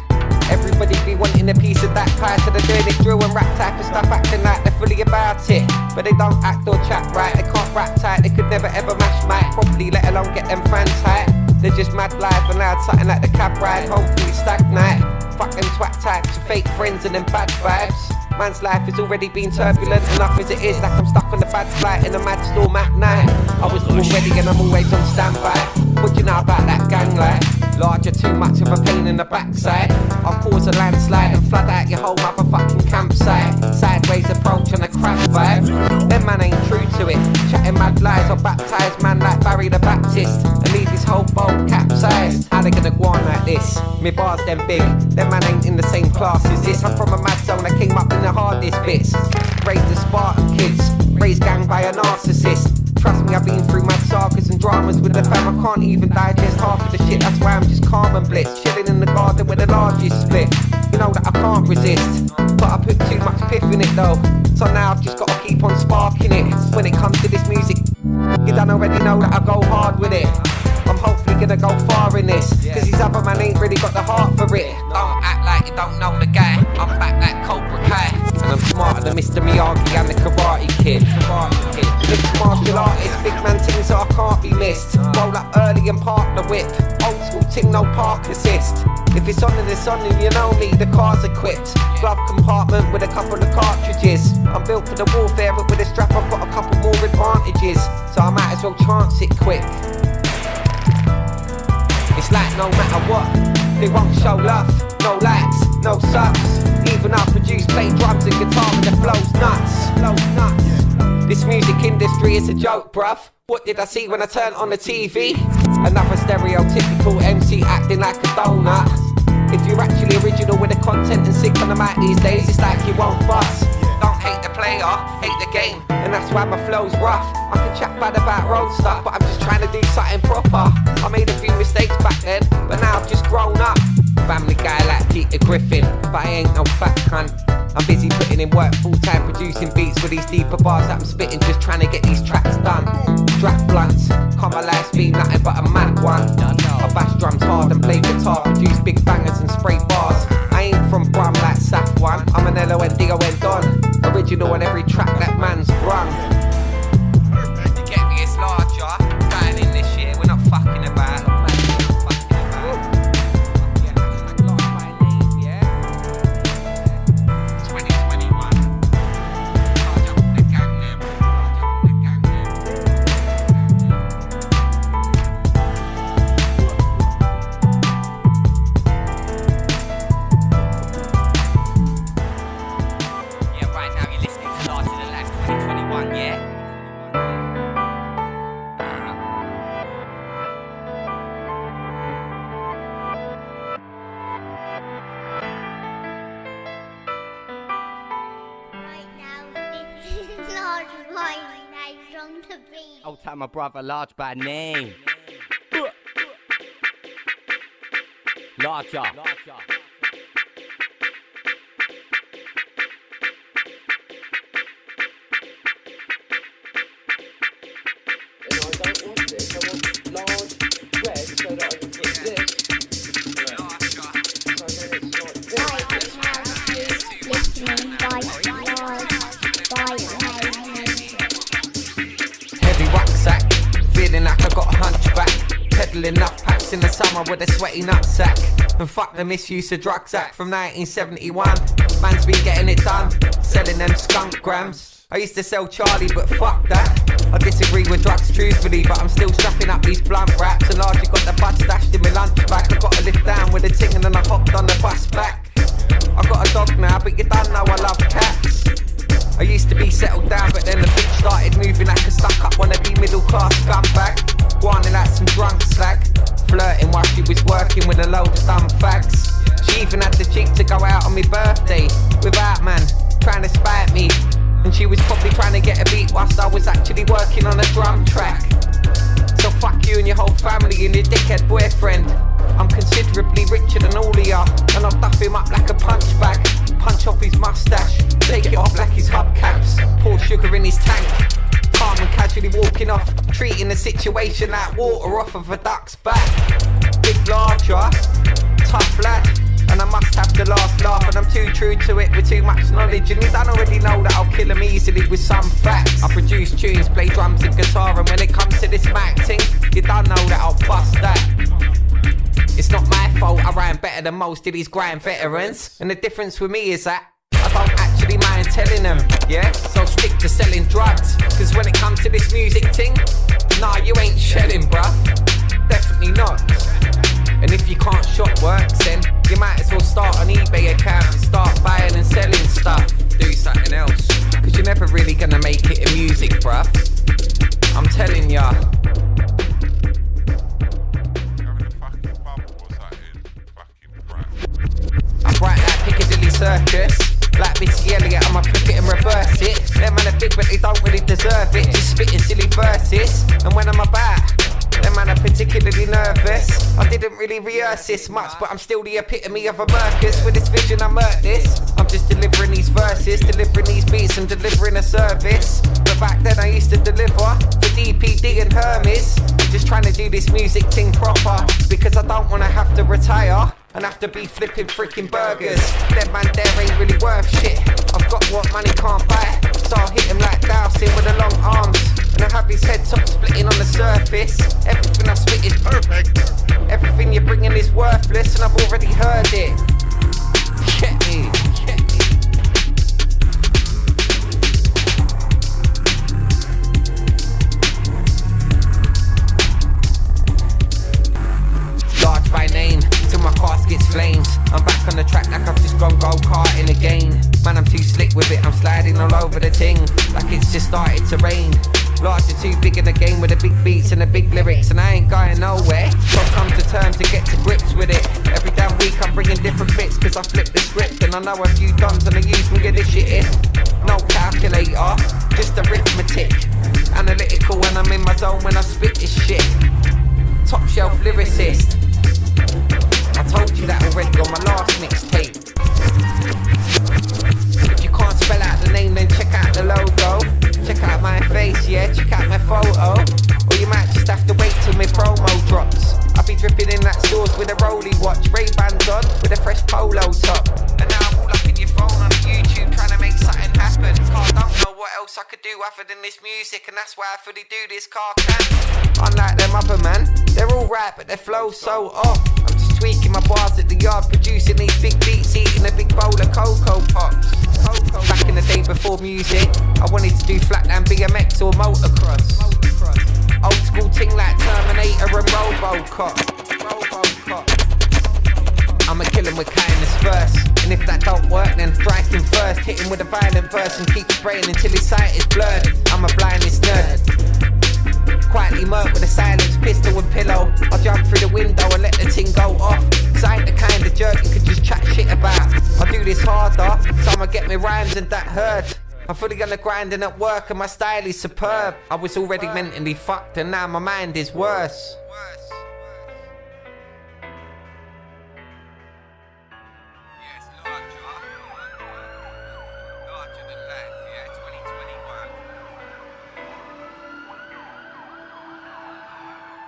Everybody be wanting a piece of that pie, so they're doing it drill and rap type of stuff, acting like they're fully about it. But they don't act or chat right, they can't rap tight, they could never ever mash mic properly, let alone get them fans tight. They're just mad live and loud, something like the cab ride, hopefully stagnate. Fuck them twat types, fake friends and them bad vibes. Man's life has already been turbulent enough as it is, like I'm stuck on the bad flight in a mad storm at night. I was all ready and I'm always on standby. What you know about that gang life? LARJAH too much of a pain in the backside. I'll cause a landslide and flood out your whole motherfucking campsite. Sideways approach on a crab vibe. Them man ain't true to it. Chatting mad lies, I'll baptise man like Barry the Baptist and leave his whole boat capsized. How they gonna go on like this? Me bars them big. Them man ain't in the same class as this. I'm from a mad zone that came up in the hardest bits. Raised the Spartan kids, raised gang by a narcissist. Trust me, I've been through mad sagas and dramas with the fam. I can't even digest half of the shit, that's why I'm just calm and blitz. Chilling in the garden with the largest split. You know that I can't resist, but I put too much piff in it though. So now I've just gotta keep on sparking it. When it comes to this music, you don't already know that I go hard with it. I'm hopefully gonna go far in this, cause these other man ain't really got the heart for it. Don't act like you don't know the guy, I'm back like Cobra Kai. And I'm smarter than Mr. Miyagi and the Karate Kid. Mixed martial artist, big man ting so I can't be missed. Roll up early and park the whip, old school ting no park assist. If it's on and it's on and you know me, the car's equipped. Glove compartment with a couple of cartridges. I'm built for the warfare but with a strap I've got a couple more advantages. So I might as well chance it quick. It's like no matter what, They won't show love, no likes, no subs. Even I produce, play drums and guitar and the flow's nuts. This music industry is a joke, bruv. What did I see when I turned on the TV? Another stereotypical MC acting like a donut. If you're actually original with the content and sick on the mic these days, it's like you won't bust. Don't hate the player, hate the game, and that's why my flow's rough. I can chat bad about road stuff, but I'm just trying to do something proper. I made a few mistakes back then, but now I've just grown up. Family guy like Peter Griffin, but I ain't no fat cunt. I'm busy putting in work full-time, producing beats with these deeper bars that I'm spitting, just trying to get these tracks done. Draft blunts, can't my life's be nothing but a mad one. I bash drums hard and play guitar, produce big bangers and spray bars. I ain't from Brum like Saf one, I'm an LONDON Don. Original on every track that man's brung. You get me, it's LARJAH. Going in this year, we're not fucking about. Old time my brother large by name. LARJAH. Like I got a hunchback, peddling enough packs in the summer with a sweaty nutsack. And fuck the misuse of drugs act from 1971. Man's been getting it done, selling them skunk grams. I used to sell Charlie, but fuck that. I disagree with drugs truthfully, but I'm still strapping up these blunt raps. And largely got the bud stashed in my lunch bag. I got to lift down with a ting and then I hopped on the bus back. I got a dog now, but you don't know I love cats. I used to be settled down, but then the bitch started moving like a stuck-up wannabe middle-class scumbag. Whining like some drunk slag, flirting while she was working with a load of dumb fags. She even had the cheek to go out on my birthday without man trying to spite me. And she was probably trying to get a beat whilst I was actually working on a drum track. So fuck you and your whole family and your dickhead boyfriend. I'm considerably richer than all of ya, and I'll duff him up like a punch bag. Punch off his mustache, take it off like his hubcaps. Pour sugar in his tank, calm and casually walking off, treating the situation like water off of a duck's back. Big LARJAH, tough lad, and I must have the last laugh. And I'm too true to it with too much knowledge, and you don't already know that I'll kill him easily with some facts. I produce tunes, play drums and guitar, and when it comes to this Man Ting, you don't know that I'll bust that. It's not my fault I rhyme better than most of these grime veterans. And the difference with me is that I don't actually mind telling them, yeah? So stick to selling drugs, cause when it comes to this music thing, nah, you ain't shelling, bruh. Definitely not. And if you can't shop works, then you might as well start an eBay account and start buying and selling stuff. Do something else, cause you're never really gonna make it in music, bruh. I'm telling ya. I'm bright like Piccadilly Circus, like Missy Elliott, I'ma flip it and reverse it. Them man are big but they don't really deserve it, just spitting silly verses. And when I'm about, them man are particularly nervous. I didn't really rehearse this much, but I'm still the epitome of a Mercus. With this vision I murk this, I'm just delivering these verses, delivering these beats and delivering a service. But back then I used to deliver for DPD and Hermes. I'm just trying to do this music thing proper, because I don't wanna have to retire and have to be flipping freaking burgers. That man there ain't really worth shit. I've got what money can't buy, so I'll hit him like Dowsing with the long arms. And I have his head top splitting on the surface. Everything I spit is perfect. Everything you're bringing is worthless, and I've already heard it. Get me, get me. Large by name, till my casket over the ting, like it's just started to rain. Larger too big in the game with the big beats and the big lyrics, and I ain't going nowhere. Gotta come to terms to get to grips with it. Every damn week I'm bringing different bits, cause I flip the script and I know a few dons and I use me initiative. No calculator, just arithmetic. Analytical when I'm in my zone when I spit this shit. Top shelf lyricist. I told you that already on my last mixtape. If you can't spell out the name, then check out the logo. Check out my face, yeah, check out my photo. Or you might just have to wait till my promo drops. I'll be dripping in that sauce with a rolly watch, Ray-Bans on with a fresh polo top. And now I'm all up in your phone on YouTube trying to make something happen. I don't know what else I could do other than this music, and that's why I fully do this car can. Unlike them other man, they're all right but their flow's so off. I'm just tweaking my bars at the yard, producing these big beats, eating a big bowl of Cocoa Pops. Back in the day before music, I wanted to do flatland BMX or motocross. Old school ting like Terminator and Robocop. I'ma kill him with kindness first, and if that don't work then strike him first. Hit him with a violent verse and keep spraying until his sight is blurred. I'm a blindness nerd. Quietly murk with a silence pistol and pillow. I'll jump through the window and let the ting go off, cause I ain't the kind of jerk you could just chat shit about. I do this harder, so I'ma get me rhymes and that heard. I'm fully on the grind and at work and my style is superb. I was already mentally fucked and now my mind is worse. Yes, LARJAH. Larger than life, yeah,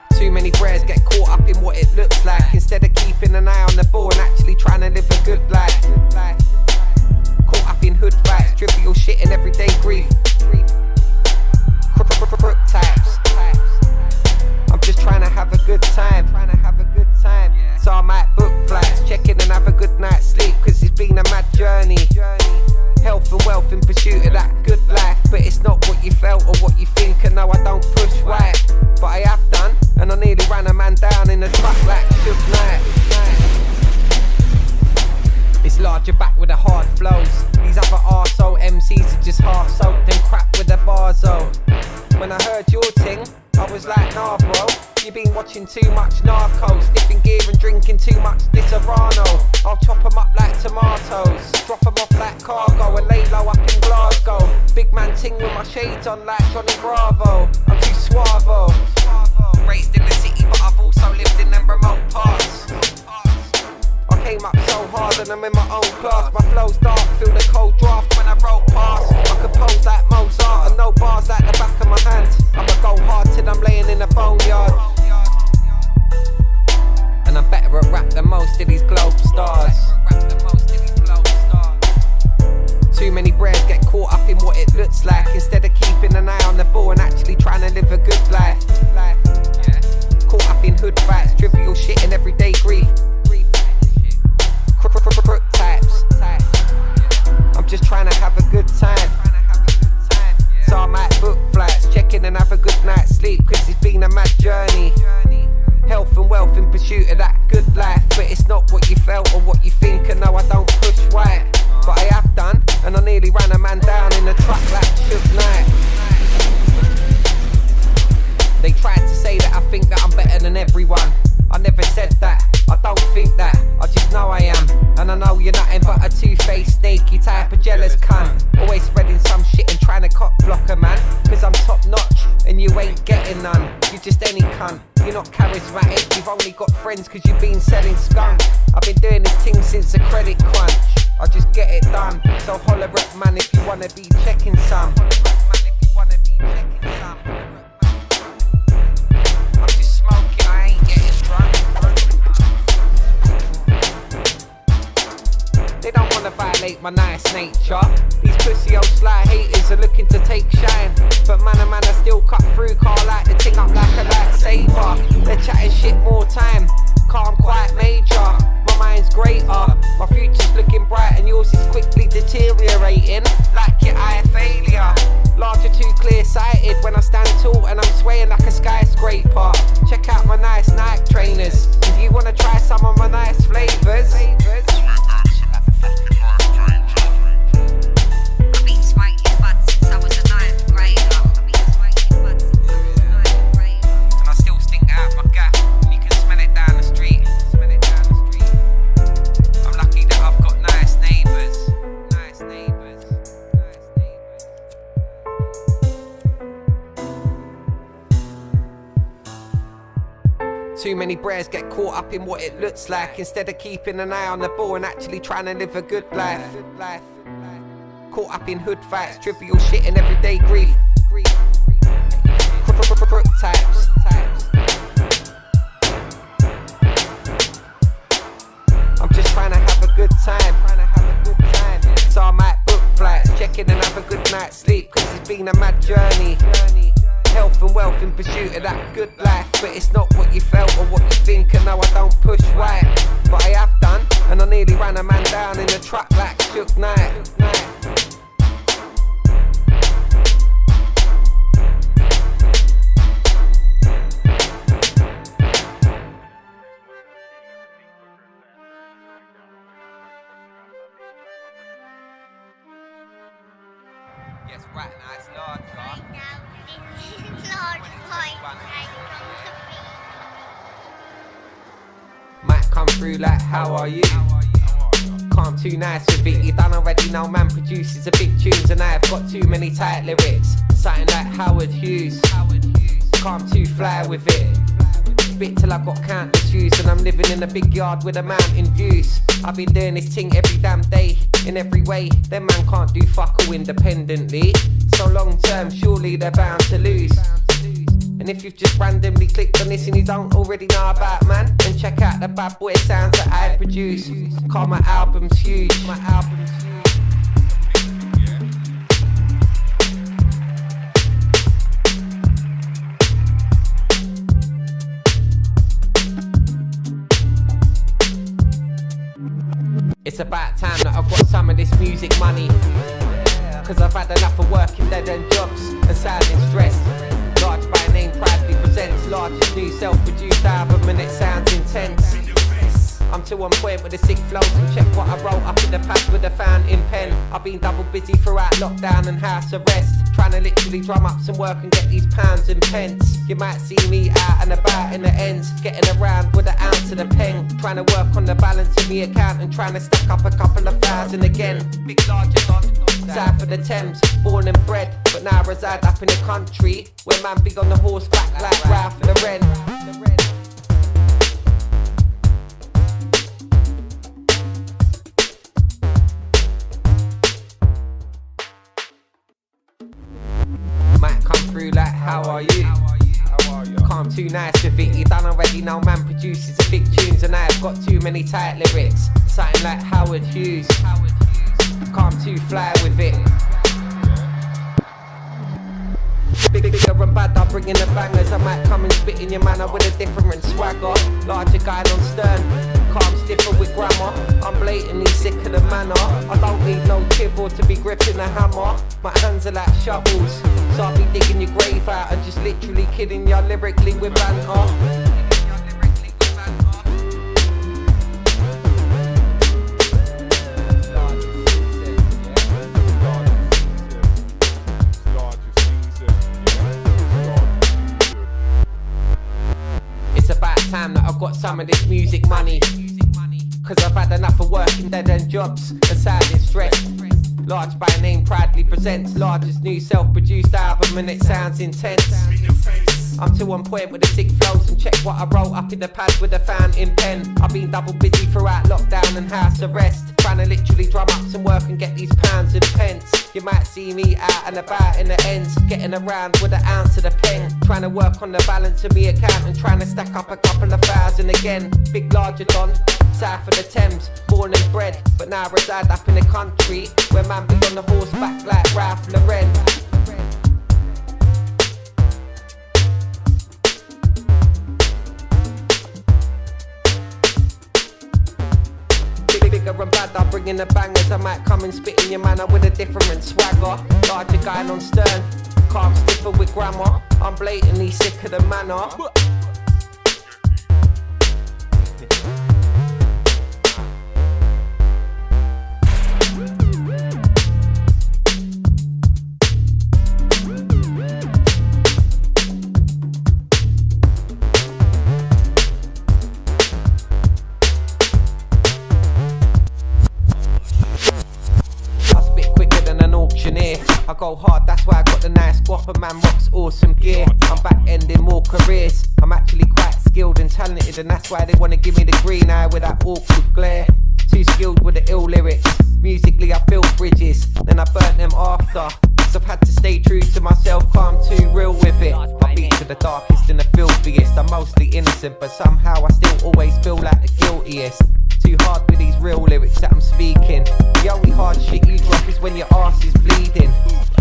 2021. Too many prayers get caught up in what it looks like, instead of keeping an eye on the ball and actually trying to live a good life. Caught up in hood fights, trivial shit and everyday grief. Crook types. I'm just trying to have a good time. So I might book flights, check in and have a good night's sleep, cause it's been a mad journey. Health and wealth in pursuit of that good life, but it's not what you felt or what you think, and no I don't push right, but I have done, and I nearly ran a man down in a truck like Shook Knight. It's LARJAH back with the hard flows. These other arsehole MCs are just half soaked and crap with the bars though. When I heard your ting, I was like, nah bro, you been watching too much Narcos, sniffing gear and drinking too much Disaronno. I'll chop 'em up like tomatoes, drop 'em off like cargo and lay low up in Glasgow. Big Man Ting with my shades on like Johnny Bravo. I'm too suavo. Raised in the city but I've also lived in them remote parts. I came up so hard and I'm in my own class. My flow's dark, feel the cold draft when I roll past. I compose like Mozart and no bars like the back of my hand. I'ma go hard till I'm laying in a boneyard. And I'm better at rap than most of these globe stars. Too many brains get caught up in what it looks like, instead of keeping an eye on the ball and actually trying to live a good life. Caught up in hood fights, trivial shit and everyday grief. Crook types. I'm just trying to have a good time. So I might book flights, check in and have a good night's sleep, cause it's been a mad journey. Health and wealth in pursuit of that good life, but it's not what you felt or what you think, and no I don't push right, but I have done, and I nearly ran a man down in a truck like Shook Knight. They tried to say that I think that I'm better than everyone. I never said that, I don't think that, I just know I am. And I know you're nothing but a two-faced, snaky type of jealous cunt, always spreading some shit and trying to cock block a man, cause I'm top notch and you ain't getting none. You just any cunt, you're not charismatic, you've only got friends cause you've been selling skunk. I've been doing this thing since the credit crunch, I just get it done. So holler at man if you wanna be checking some. I'm just smoking, I ain't getting drunk. They don't wanna violate my nice nature. These pussy old sly haters are looking to take shine, but man I still cut through, car like the ting up like a lightsaber. They're chatting shit more time, calm quite major. My mind's greater, my future's looking bright and yours is quickly deteriorating like your eye failure. LARJAH too clear-sighted when I stand tall and I'm swaying like a skyscraper. Check out my nice Nike trainers, if you wanna try some of my nice flavours. Too many brares get caught up in what it looks like, instead of keeping an eye on the ball and actually trying to live a good life. Caught up in hood fights, trivial shit and everyday grief. Crook types. I'm just trying to have a good time. So I might book flights, check in and have a good night's sleep, cause it's been a mad journey. Health and wealth in pursuit of that good life, but it's not what you felt or what you think, and no I don't push right. But I have done, and I nearly ran a man down in a truck like Shook Knight. Yes, right now it's LARJAH. Might come through like, how are you? Can't too nice with it, you done already know man produces a big tunes, and I have got too many tight lyrics. Something like Howard Hughes. Can't too fly with it. Bit till I've got countless views, and I'm living in a big yard with a mountain views. I've been doing this thing every damn day, in every way. Them man can't do fuck all independently, so long term surely they're bound to lose. And if you've just randomly clicked on this and you don't already know about man, then check out the bad boy sounds that I produce. Cause my album's huge. It's about time that I've got some of this music money, cause I've had enough of working dead end jobs and sounding stressed. Large by name proudly presents Larjah's new self-produced album, and it sounds intense. I'm too on point with the sick flows, and check what I wrote up in the past with a fountain pen. I've been double busy throughout lockdown and house arrest, trying to literally drum up some work and get these pounds and pence. You might see me out and about in the ends, getting around with an ounce of the pen, trying to work on the balance of me account and trying to stack up a couple of thousand again. Big LARJAH, south of the Thames, born and bred, but now I reside up in the country, where man be on the horseback like Ralph and the Wren. Might come through like, how are you? Can't too nice with it, you done already know man produces a big tunes, and I have got too many tight lyrics. Something like Howard Hughes. Can't too fly with it. Bigger and badder, bringing the bangers. I might come and spit in your manner with a different swagger. Larger guy on stern, calm stiffer with grammar. I'm blatantly sick of the manner. I don't need no keyboard to be gripping a hammer. My hands are like shovels, so I'll be digging your grave out and just literally killing you lyrically with banter. Time that I've got some of this music money, cause I've had enough of working dead end jobs and sounding stressed. Large by name proudly presents Larjah's new self-produced album, and it sounds intense. I'm too on point with the sick flows, and check what I wrote up in the pad with a fountain pen. I've been double busy throughout lockdown and house arrest, trying to literally drum up some work and get these pounds and pence. You might see me out and about in the ends, getting around with an ounce of the pen, trying to work on the balance of me account and trying to stack up a couple of thousand again. Big LARJAH, south of the Thames, born and bred, but now I reside up in the country, where man be on the horseback like Ralph and the Wren. Bigger and badder, bringing the bangers. I might come and spit in your manner with a different swagger. Larger guy on stern, calm stiffer with grammar. I'm blatantly sick of the manner. I go hard, that's why I got the nice Gwop, and man rocks awesome gear. I'm back ending more careers. I'm actually quite skilled and talented. talented, and that's why they wanna give me the green eye with that awkward glare. Too skilled with the ill lyrics. Musically I built bridges, then I burnt them after. So I've had to stay true to myself, calm too real with it. My beats are the darkest and the filthiest. I'm mostly innocent, but somehow I still always feel like the guiltiest. Too hard with these real lyrics that I'm speaking. The only hard shit you drop is when your ass is bleeding.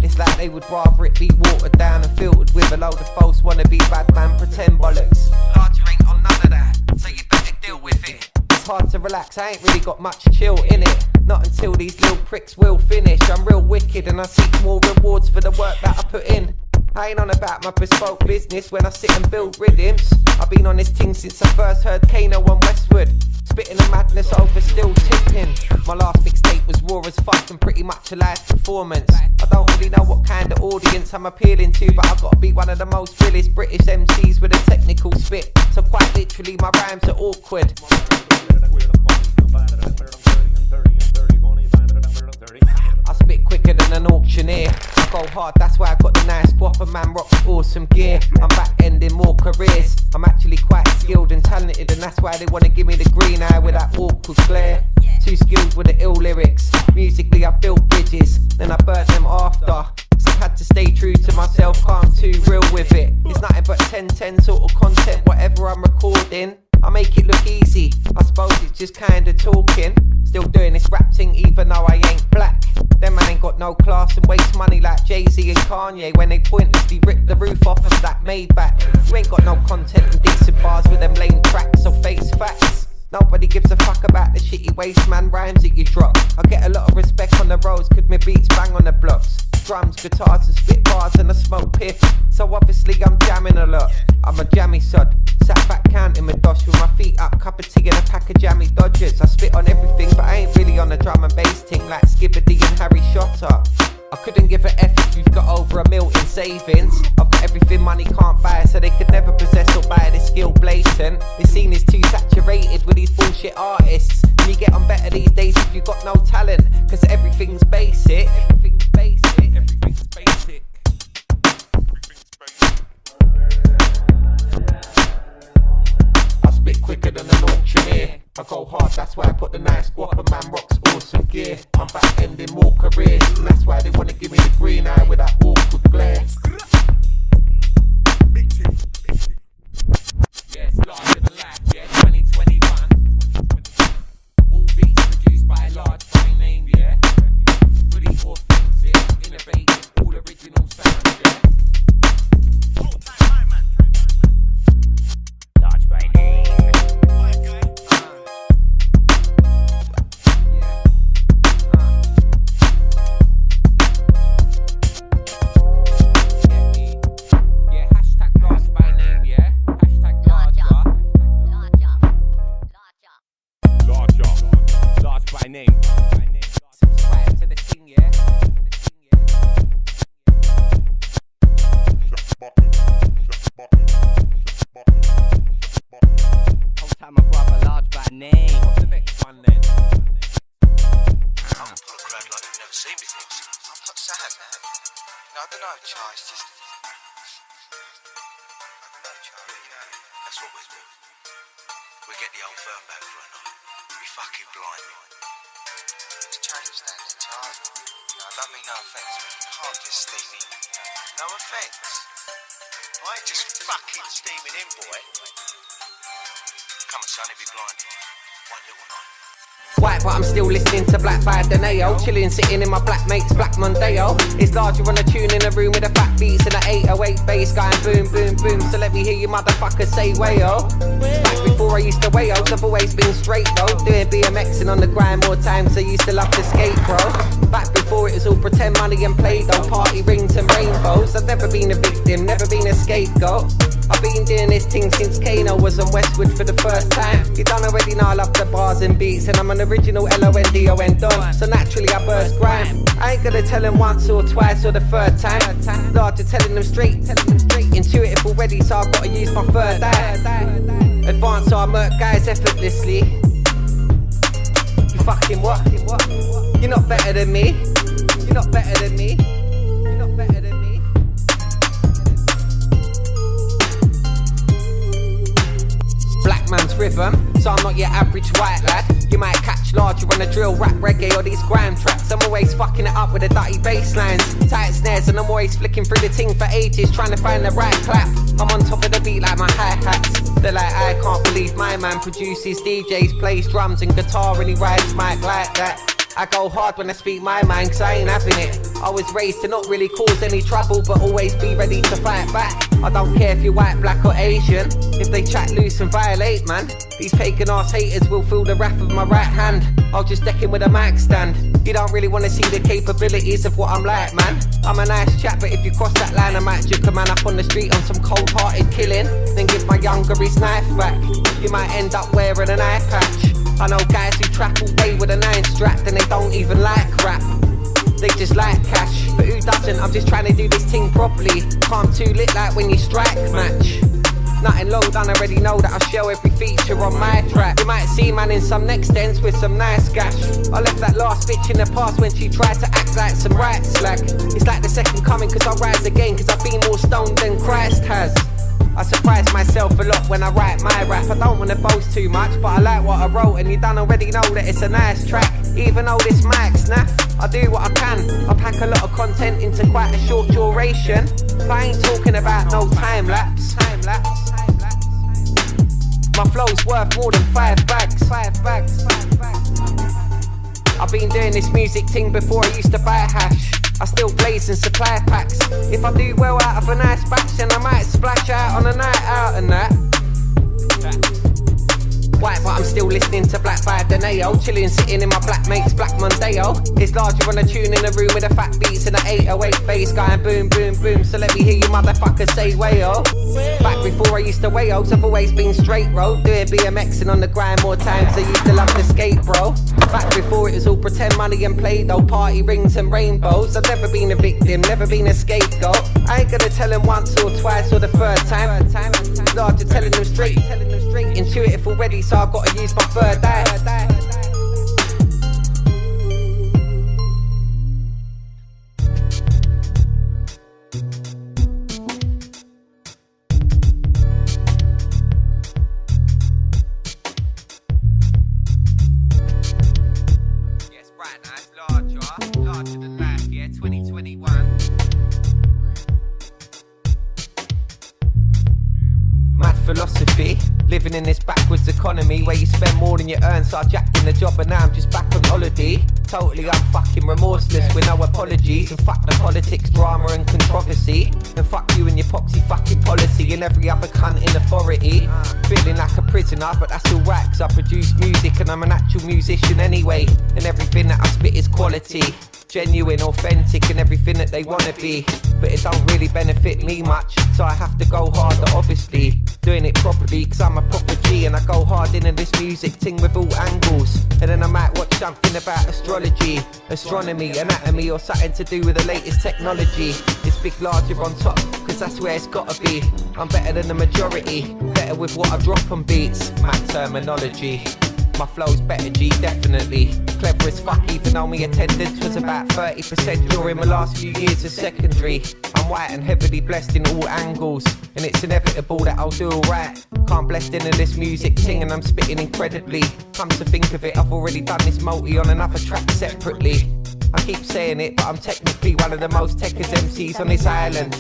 It's like they would rather it be watered down and filtered with a load of false wannabe bad man pretend bollocks. Larger ain't on none of that, so you better deal with it. It's hard to relax, I ain't really got much chill in it. Not until these little pricks will finish. I'm real wicked and I seek more rewards for the work that I put in. I ain't on about my bespoke business when I sit and build rhythms. I've been on this thing since I first heard Kano and Westwood. Spitting the madness over still tipping. My last mixtape was raw as fuck and pretty much a live performance. I don't really know what kind of audience I'm appealing to, but I've got to be one of the most realest British MCs with a technical spit. So quite literally my rhymes are awkward. I spit quicker than an auctioneer. I go hard, that's why I got the nice Gwop, and man rocks awesome gear. I'm back ending more careers. I'm actually quite skilled and talented, and that's why they wanna give me the green eye with that awkward glare. Too skilled with the ill lyrics. Musically I built bridges, then I burnt them after. So I've had to stay true to myself, calm too real with it. It's nothing but 10-10 sort of content, whatever I'm recording. I make it look easy, I suppose it's just kinda talking. Still doing this rap thing even though I ain't black. Them man ain't got no class and waste money like Jay-Z and Kanye when they pointlessly rip the roof off of that Maybach. You ain't got no content and decent bars with them lame tracks, so face facts. Nobody gives a fuck about the shitty waste man rhymes that you drop. I get a lot of respect on the roads cause my beats bang on the blocks. Drums, guitars and spit bars and I smoke piff. So obviously I'm jamming a lot. I'm a jammy sod. Sat back counting my dosh with my feet up, cup of tea and a pack of jammy Dodgers. I spit on everything but I ain't really on the drum and bass ting like Skibbity and Harry Shotter. I couldn't give a F if you've got over $1 million in savings. I've got everything money can't buy, so they could never possess or buy this skill blatant. This scene is too saturated with these bullshit artists, and you get on better these days if you got no talent, cause everything's basic. Everything's basic. Everything's basic. I spit quicker than an auctioneer. I go hard, that's why I put the nice Gwop, and man rocks awesome gear. I'm back ending more careers, and that's why they wanna give me the green eye with that awkward glare. Yeah, it's larger than life, yeah, 2021. All beats produced by Large by name, yeah. Fully authentic, innovative, all original sounds, yeah. Large by name. By name. Subscribe to the thing, yeah. Whole time I brought my large by name. What's the next one then? I'm gonna pull a crowd like you've never seen before. I'm not sad, man. No, I don't know, Charlie. It's just... I don't know, Charlie. You know, that's what we do. We get the old firm back for a night. We fucking blind. It's changed, standing, Charlie. You know, I don't mean no offence, but you can't just steam in. No offence. I ain't just fucking steaming in, boy. Come on, son, be blinded. One little night. White, but I'm still listening to Black by Deneo. Chilling, sitting in my black mate's Black Mondeo. It's larger on a tune in a room with a fat beats and an 808 bass going boom, boom, boom. So let me hear you motherfuckers say wayo. Back before I used to wayos, I've always been straight though. Doing BMXing on the grind more times I used to love to skate, bro. Back before it was all pretend money and play though. Party rings and rainbows. I've never been a victim, never been a scapegoat. I've been doing this thing since Kano was on Westwood for the first time. You don't already know I love the bars and beats, and I'm an original LONDON don. So naturally I burst grime. I ain't gonna tell them once or twice or the third time. Started telling them straight. Intuitive already, so I've gotta use my third eye. Advance so I murk guys effortlessly. You fucking what? You're not better than me. You're not better than me. You're not better than me. Black man's rhythm, so I'm not your average white lad. You might catch larger on a drill, rap, reggae or these grime tracks. I'm always fucking it up with the dirty bass lines, tight snares, and I'm always flicking through the ting for ages, trying to find the right clap. I'm on top of the beat like my hi-hats. They're like, I can't believe my man produces, DJs, plays drums and guitar, and he rides mic like that. I go hard when I speak my mind, cause I ain't having it. I was raised to not really cause any trouble, but always be ready to fight back. I don't care if you're white, black or Asian, if they chat loose and violate, man. These pagan ass haters will feel the wrath of my right hand. I'll just deck him with a mic stand. You don't really wanna see the capabilities of what I'm like, man. I'm a nice chap, but if you cross that line, I might juke a man up on the street on some cold-hearted killing, then give my younger his knife back. You might end up wearing an eye patch. I know guys who trap all day with a 9 strapped and they don't even like rap. They just like cash, but who doesn't? I'm just trying to do this thing properly. Calm too lit like when you strike match. Nothing low done, already know that I show every feature on my track. You might see man in some next ends with some nice gash. I left that last bitch in the past when she tried to act like some right slack. It's like the second coming cause I rise again, cause I've been more stoned than Christ has. I surprise myself a lot when I write my rap. I don't wanna boast too much, but I like what I wrote, and you done already know that it's a nice track. Even though this mic's naff, I do what I can. I pack a lot of content into quite a short duration. But I ain't talking about no time lapse. My flow's worth more than 5 bags. I've been doing this music thing before I used to buy hash. I still blaze and supply packs. If I do well out of a nice batch, then I might splash out on a night out and that. White, but I'm still listening to Black by Deneo. Chilling, sitting in my black mate's Black Mondeo. It's larger on a tune in the room with the fat beats and the 808 bass going boom, boom, boom. So let me hear you motherfuckers say wayo. Back before I used to wayos, I've always been straight road. Doing BMXing on the grind more times I used to love to skate, bro. Back before it was all pretend money and Play-Doh, party rings and rainbows. I've never been a victim, never been a scapegoat. I ain't gonna tell them once or twice or the third time. Larger telling them straight. Intuitive already, so I've got to use my third eye. Yes, right now it's larger than life, yeah, 2021. Mad philosophy, living in this backwards economy where you spend more than you earn, so I jacked in the job and now I'm just back on holiday. Totally unfucking remorseless with no apologies, and fuck the politics, drama and controversy, and fuck you and your poxy fucking policy and every other cunt in authority. Feeling like a prisoner, but that's alright cause I produce music and I'm an actual musician anyway, and everything that I spit is quality, genuine, authentic and everything that they wanna be, but it don't really benefit me much, so I have to go harder obviously, doing it properly cause I'm a proper G, and I go hard into this music thing with all angles, and then I might watch something about astrology, astronomy, anatomy or something to do with the latest technology. It's big larger on top cause that's where it's gotta be. I'm better than the majority, better with what I drop on beats, my terminology. My flow's better G, definitely. Clever as fuck, even though my attendance was about 30% during my last few years of secondary. I'm white and heavily blessed in all angles, and it's inevitable that I'll do alright. Can't blessed into this music thing and I'm spitting incredibly. Come to think of it, I've already done this multi on another track separately. I keep saying it, but I'm technically one of the most techers MCs on this island.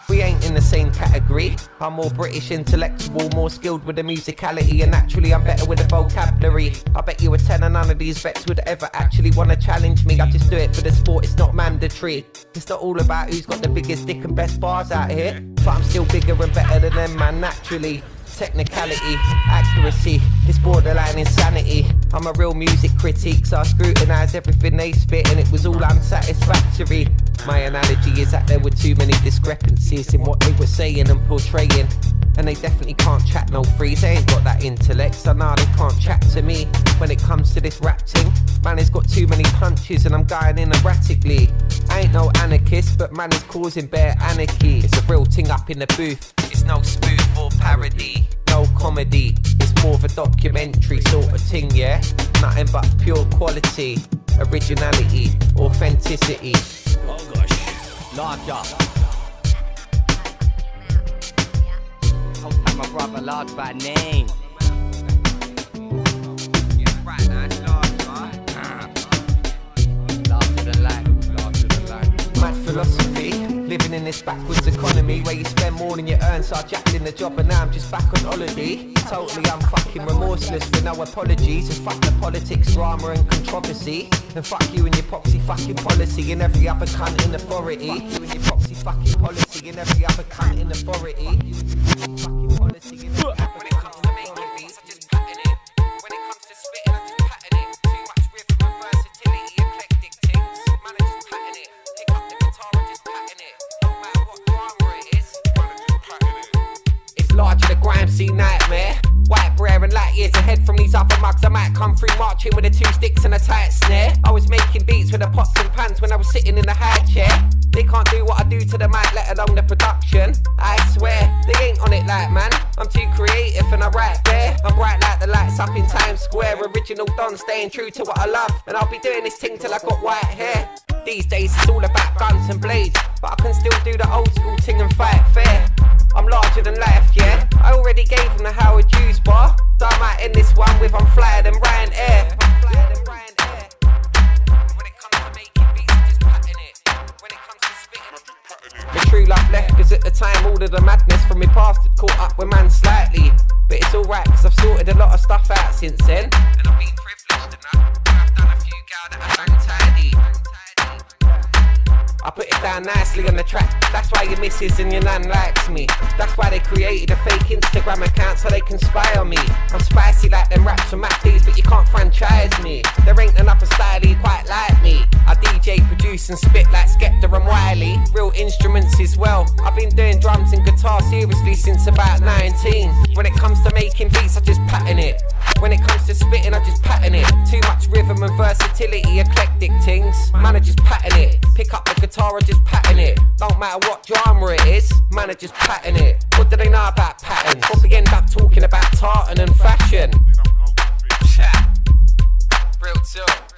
We ain't in the same category. I'm more British intellectual, more skilled with the musicality, and naturally I'm better with the vocabulary. I bet you a tenner none of these vets would ever actually want to challenge me. I just do it for the sport, it's not mandatory. It's not all about who's got the biggest dick and best bars out here, but I'm still bigger and better than them, man, naturally. Technicality, accuracy, it's borderline insanity. I'm a real music critic, so I scrutinise everything they spit, and it was all unsatisfactory. My analogy is that there were too many discrepancies in what they were saying and portraying, and they definitely can't chat no freeze. They ain't got that intellect, so nah, they can't chat to me when it comes to this rap thing. Man, it's got too many punches and I'm going in erratically. I ain't no anarchist, but man is causing bare anarchy. It's a real thing up in the booth. It's no spoof or parody, no comedy. It's more of a documentary sort of thing, yeah? Nothing but pure quality, originality, authenticity. Oh gosh, LARJAH. brother, large by name. Right now, it's large, right? Larger than life, larger than life. Mad philosophy, living in this backwards economy where you spend more than you earn, so I jacked in the job and now I'm just back on holiday. Totally I'm fucking remorseless with no apologies, and fuck the politics, drama and controversy, and fuck you and your popsy fucking policy and every other cunt in authority. Fuck you and your popsy fucking policy and every other cunt in authority. Fucking policy and every other cunt in authority. I just pattern it. When it comes to spitting, I just pattern it. Too much rhythm and versatility, eclectic things. Man, I just pattern it. Pick up the guitar and just pattern it. No matter what drama it is, man, I just pattern it. It's larger than Grime, see nightmare. White brer and light years ahead from these other mugs. I might come through marching with the 2 sticks and a tight snare. I was making beats with the pots and pans when I was sitting in the high chair. They can't do what I do to the mic, let alone the production. I swear, they ain't on it like man. I'm too creative and I write bare. I'm bright like the lights up in Times Square. Original Don, staying true to what I love. And I'll be doing this thing till I got white hair. These days it's all about guns and blades, but I can still do the old school thing and fight fair. I'm larger than life, yeah. I already gave him the Howard Hughes bar, so I might end this one with I'm flyer than Ryanair. When it comes to making beats, I just pattern it. When it comes to spitting, I just pattern it. The true love left, cause at the time all of the madness from my past had caught up with man slightly. But it's alright, cause I've sorted a lot of stuff out since then. And I've been privileged enough, I've done a few gal that are bang tidy. I put it down nicely on the track. That's why your missus and your nan likes me. That's why they created a fake Instagram account so they can spy on me. I'm spicy like them raps from MACDs, but you can't franchise me. There ain't another style quite like me. I DJ, produce and spit like Skepta and Wiley. Real instruments as well. I've been doing drums and guitar seriously since about 19. When it comes to making beats, I just pattern it. When it comes to spitting, I just pattern it. Too much rhythm and versatility, eclectic things. Man, I just pattern it. Pick up the guitar, I just pattern it. Don't matter what genre it is, man, I just pattern it. What do they know about patterns? Probably end up talking about tartan and fashion. Real talk.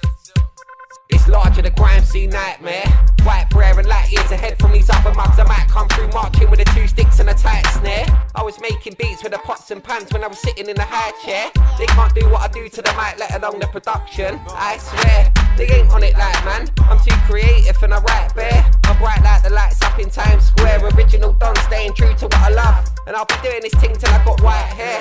It's larger than Grime, see nightmare. White brer and light years ahead from these other mugs. I might come through marching with the 2 sticks and a tight snare. I was making beats with the pots and pans when I was sitting in the high chair. They can't do what I do to the mic, let alone the production. I swear, they ain't on it like man. I'm too creative and I write bare. I'm bright like the lights up in Times Square. Original Don, staying true to what I love. And I'll be doing this thing till I got white hair.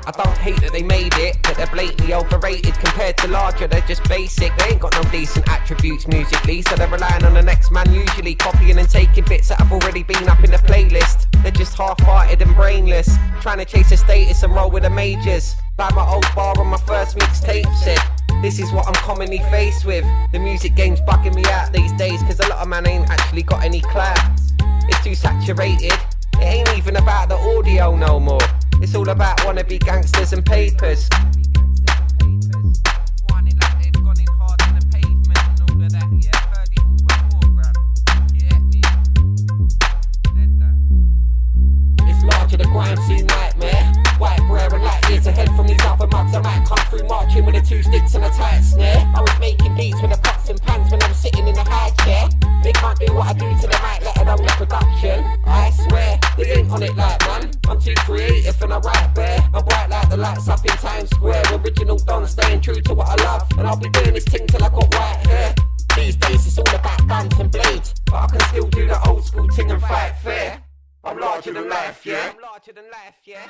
I don't hate that they made it, but they're blatantly overrated compared to larger, they're just basic. They ain't got no decent attributes musically, so they're relying on the next man usually, copying and taking bits that have already been up in the playlist. They're just half-hearted and brainless, trying to chase a status and roll with the majors. Like my old bar on my first mixtape said, this is what I'm commonly faced with. The music game's bugging me out these days, cause a lot of man ain't actually got any clout. It's too saturated, it ain't even about the audio no more. It's all about wannabe gangsters and papers. Whining like they've gone in hard on the pavement and all of that, yeah. Heard it all before, bruv. You get me? Said that. It's larger than Grime, see nightmare. White brer and light years ahead from these other mugs. I might come through marching with the 2 sticks and a tight snare. I was making beats with the pots and pans when I was sitting in the high chair. They can't do what I do to the mic, let alone the production. I swear, they ain't on it like man. I'm too creative and I write bare. I'm bright like the lights up in Times Square. Original Don, staying true to what I love. And I'll be doing this thing till I got white hair. These days it's all about guns and blades, but I can still do the old school thing and fight fair. I'm larger than life, yeah. I'm larger than life, yeah.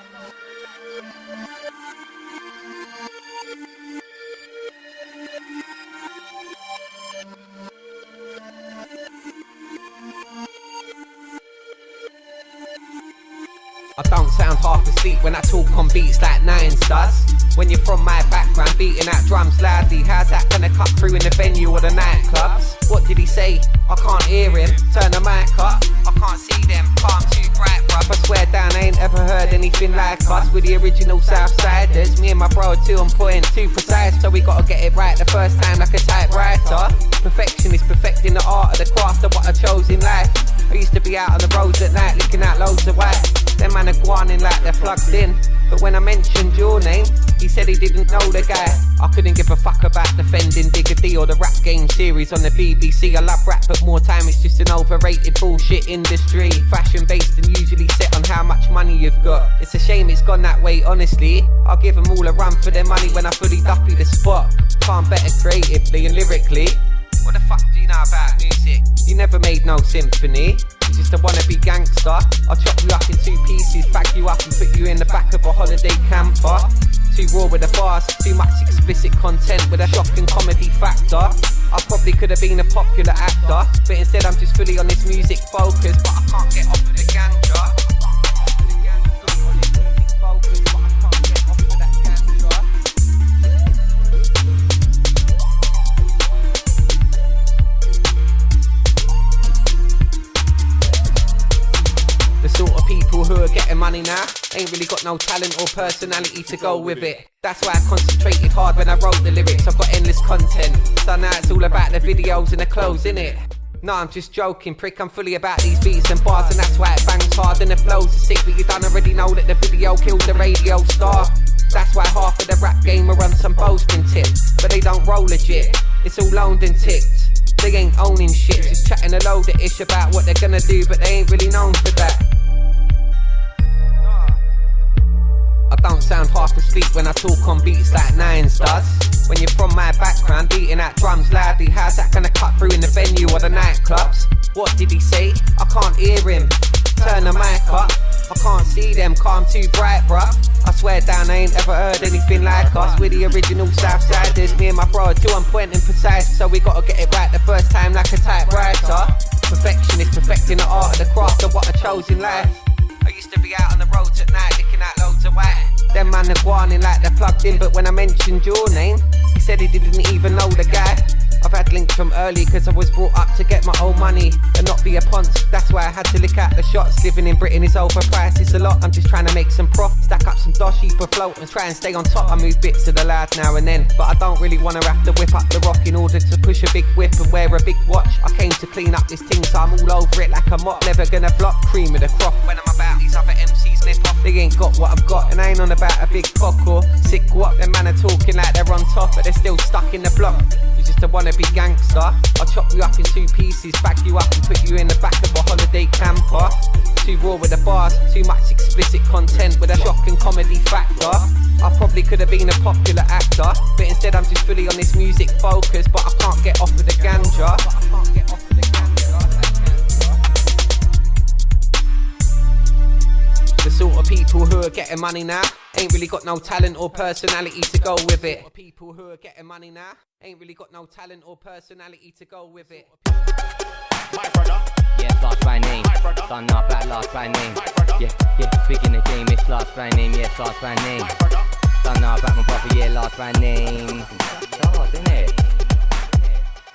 I don't sound half asleep when I talk on beats like Nines does. When you're from my background, beating out drums loudly, how's that gonna cut through in the venue or the nightclubs? What did he say? I can't hear him. Turn the mic up, I can't see them. Palm too bright, bruv. I swear down, I ain't ever heard anything like us. With the original Southsiders, me and my bro are too on point, too precise. So we gotta get it right the first time like a typewriter. Perfection is perfecting the art of the craft of what I chose in life. I used to be out on the roads at night, licking out loads of white. Them man are guaning like they're plugged in. But when I mentioned your name, He said he didn't know the guy. I couldn't give a fuck about defending Digger D or the rap game series on the BBC. I love rap, but more time it's just an overrated bullshit industry. Fashion based and usually set on how much money you've got. It's a shame it's gone that way, honestly. I'll give them all a run for their money when I fully duppy the spot. Can't better creatively and lyrically. What the fuck do you know about music? You never made no symphony. You're just a wannabe gangster. I'll chop you up in 2 pieces, bag you up and put you in the back of a holiday camper. Too raw with the bars, too much explicit content with a shocking comedy factor. I probably could have been a popular actor, but instead I'm just fully on this music focus. But I can't get off of the ganja. The sort of people who are getting money now ain't really got no talent or personality to go with it. That's why I concentrated hard when I wrote the lyrics. I've got endless content, so now it's all about the videos and the clothes, innit? No, I'm just joking, prick, I'm fully about these beats and bars, and that's why it bangs hard and the flows are sick. But you don't already know that the video killed the radio star. That's why half of the rap game are on some boasting tips, but they don't roll legit. It's all loaned and tipped. They ain't owning shit, just chatting a load of ish about what they're gonna do, but they ain't really known for that. I don't sound half asleep when I talk on beats like Nines does. When you're from my background, beating out drums loudly, how's that gonna cut through in the venue or the nightclubs? What did he say? I can't hear him. Turn the mic up. I can't see them, car I'm too bright, bruh. I swear down, I ain't ever heard anything like us. We're the original Southsiders, me and my bro are too on point and precise, so we gotta get it right the first time like a typewriter. Perfectionist, perfecting the art of the craft of what I chose in life. I used to be out on the roads at night, licking out loads of white. Them man are guaning like they're plugged in, but when I mentioned your name, he said he didn't even know the guy. I've had links from early cause I was brought up to get my own money and not be a ponce. That's why I had to lick out the shots. Living in Britain is overpriced, it's a lot. I'm just trying to make some profit, stack up some dosh, keep afloat and try and stay on top. I move bits of the loud now and then, but I don't really wanna have to whip up the rock in order to push a big whip and wear a big watch. I came to clean up this thing, so I'm all over it like a mop. Never gonna block, cream of the crop. When I'm about these other MCs nip off, they ain't got what I've got, and I ain't on about a big cock or sick Gwop. Them man are talking like they're on top, but they're still stuck in the block. You're just a wannabe gangster. I'll chop you up in 2 pieces, bag you up and put you in the back of a holiday camper. Too raw with the bars, too much explicit content with a shocking comedy factor. I probably could have been a popular actor, but instead I'm just fully on this music focus. But I can't get off of the ganja. The sort of people who are getting money now ain't really got no talent or personality to go with it. People who are getting money now ain't really got no talent or personality to go with it. My brother. Yes, last by name. Done up at last by name. Yeah, big in the game, it's last by name. Yes, last by name. Done up at my brother, yeah, last by name. God, isn't it?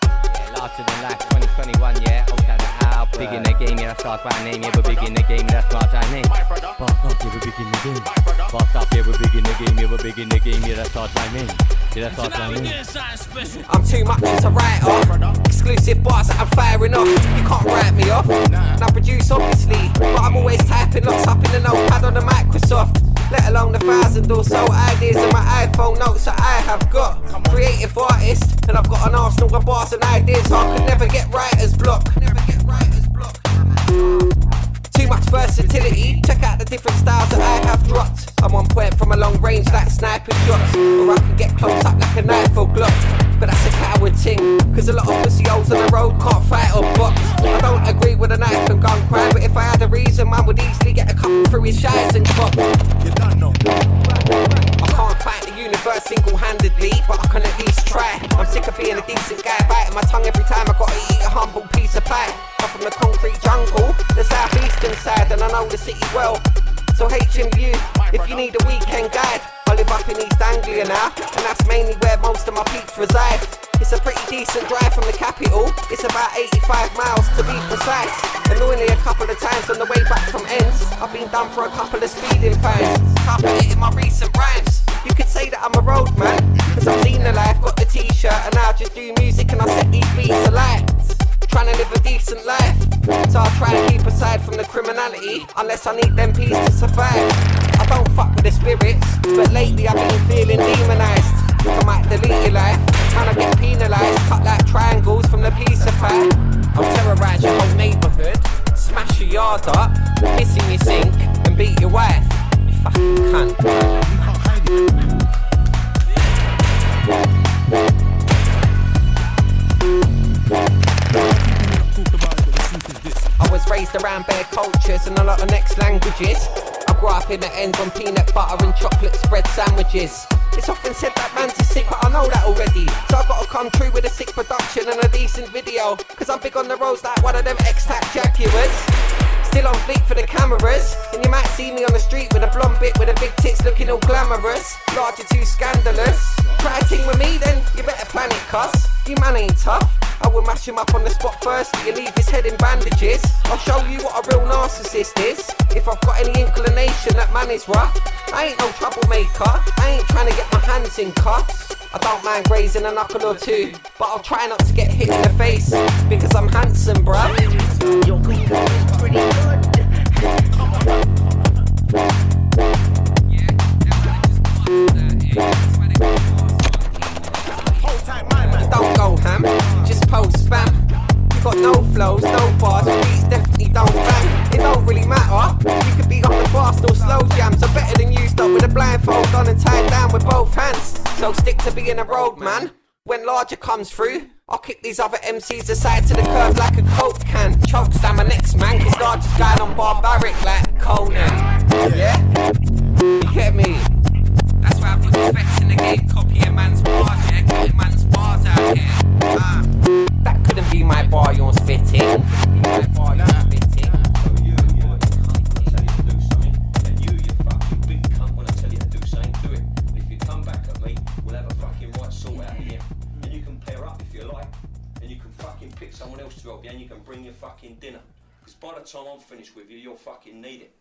Yeah, larger than life, 2021, yeah. Okay, out. Big in the game, yeah, that's last by name. Yeah, we're big in the game, that's last by name. Fast up, yeah, we're big in the game. Fast up, yeah, we're big in the game. Yeah, we're big in the game, yeah, that's last by name. Yeah, that's last by name. I'm too much as a writer. Exclusive bars that I'm firing off. You can't write me off. And I produce obviously, but I'm always typing lots up in the notepad on the Microsoft. Let alone the 1,000 or so ideas in my iPhone notes that I have got. Creative artist, and I've got an arsenal of bars and ideas, so I could never get writer's block. Too much versatility, check out the different styles that I have dropped. I'm on point from a long range like sniper shots, or I can get close up like a knife or Glock. But that's a coward ting, cause a lot of pussy holes on the road can't fight or box. I don't agree with a knife and gun crime, but if I had a reason, man would easily get a couple through his Shizen Kofp. You don't know. I can't fight the universe single-handedly, but I can at least try. I'm sick of being a decent guy, biting my tongue every time I gotta eat a humble piece of pie. I'm from the concrete jungle, the southeastern side, and I know the city well. So HMU, if you need a weekend guide, I live up in East Anglia now, and that's mainly where most of my peeps reside. It's a pretty decent drive from the capital, it's about 85 miles to be precise. Annoyingly a couple of times on the way back from ends, I've been done for a couple of speeding fines. Can't put it in my recent rhymes. You could say that I'm a road man, cause I've seen the life, got the t-shirt, and now I just do music and I set these beats alight. Trying to live a decent life, so I'll try and keep aside from the criminality, unless I need them peas to survive. I don't fuck with the spirits, but lately I've been feeling demonized. I might delete your life, man, I get penalised. Cut like triangles from the pizza pie. I'll terrorise your whole neighbourhood, smash your yard up, piss in your sink, and beat your wife. You fucking cunt. I was raised around bare cultures and a lot of next languages. I grew up in the end on peanut butter and chocolate spread sandwiches. It's often said that man's is sick, but I know that already. So I've got to come true with a sick production and a decent video, cause I'm big on the roads like one of them X-Type Jaguars. Still on fleek for the cameras, and you might see me on the street with a blonde bit with a big tits looking all glamorous. Larger too scandalous. Try a ting with me then, you better plan it, cuss. You man ain't tough. I will mash him up on the spot first, you leave his head in bandages. I'll show you what a real narcissist is. If I've got any inclination that man is rough, I ain't no troublemaker, I ain't trying to get my hands in cuffs. I don't mind grazing a knuckle or two, but I'll try not to get hit in the face, because I'm handsome, bruv. Your green is pretty good. Don't go ham, just post spam. You got no flows, no bars, beats definitely don't bang. It don't really matter, you could be on the fast or slow jams. I'm better than you, stop with a blindfold on and tied down with both hands. So stick to being a road man. When LARJAH comes through, I'll kick these other MCs aside to the curb like a Coke can. Choke slam my next man, cause LARJAH's going on barbaric like Conan. Yeah? You get me? That's why I put the effects in the game, copying man's bars, yeah, cutting man's bars out here. That couldn't be my bar you're spitting. My bar you're spitting. You fucking big cunt when I tell you to do something, do it. And if you come back at me, we'll have a fucking right sort out here. And you can pair up if you like. And you can fucking pick someone else to help you and you can bring your fucking dinner. Because by the time I'm finished with you, you'll fucking need it.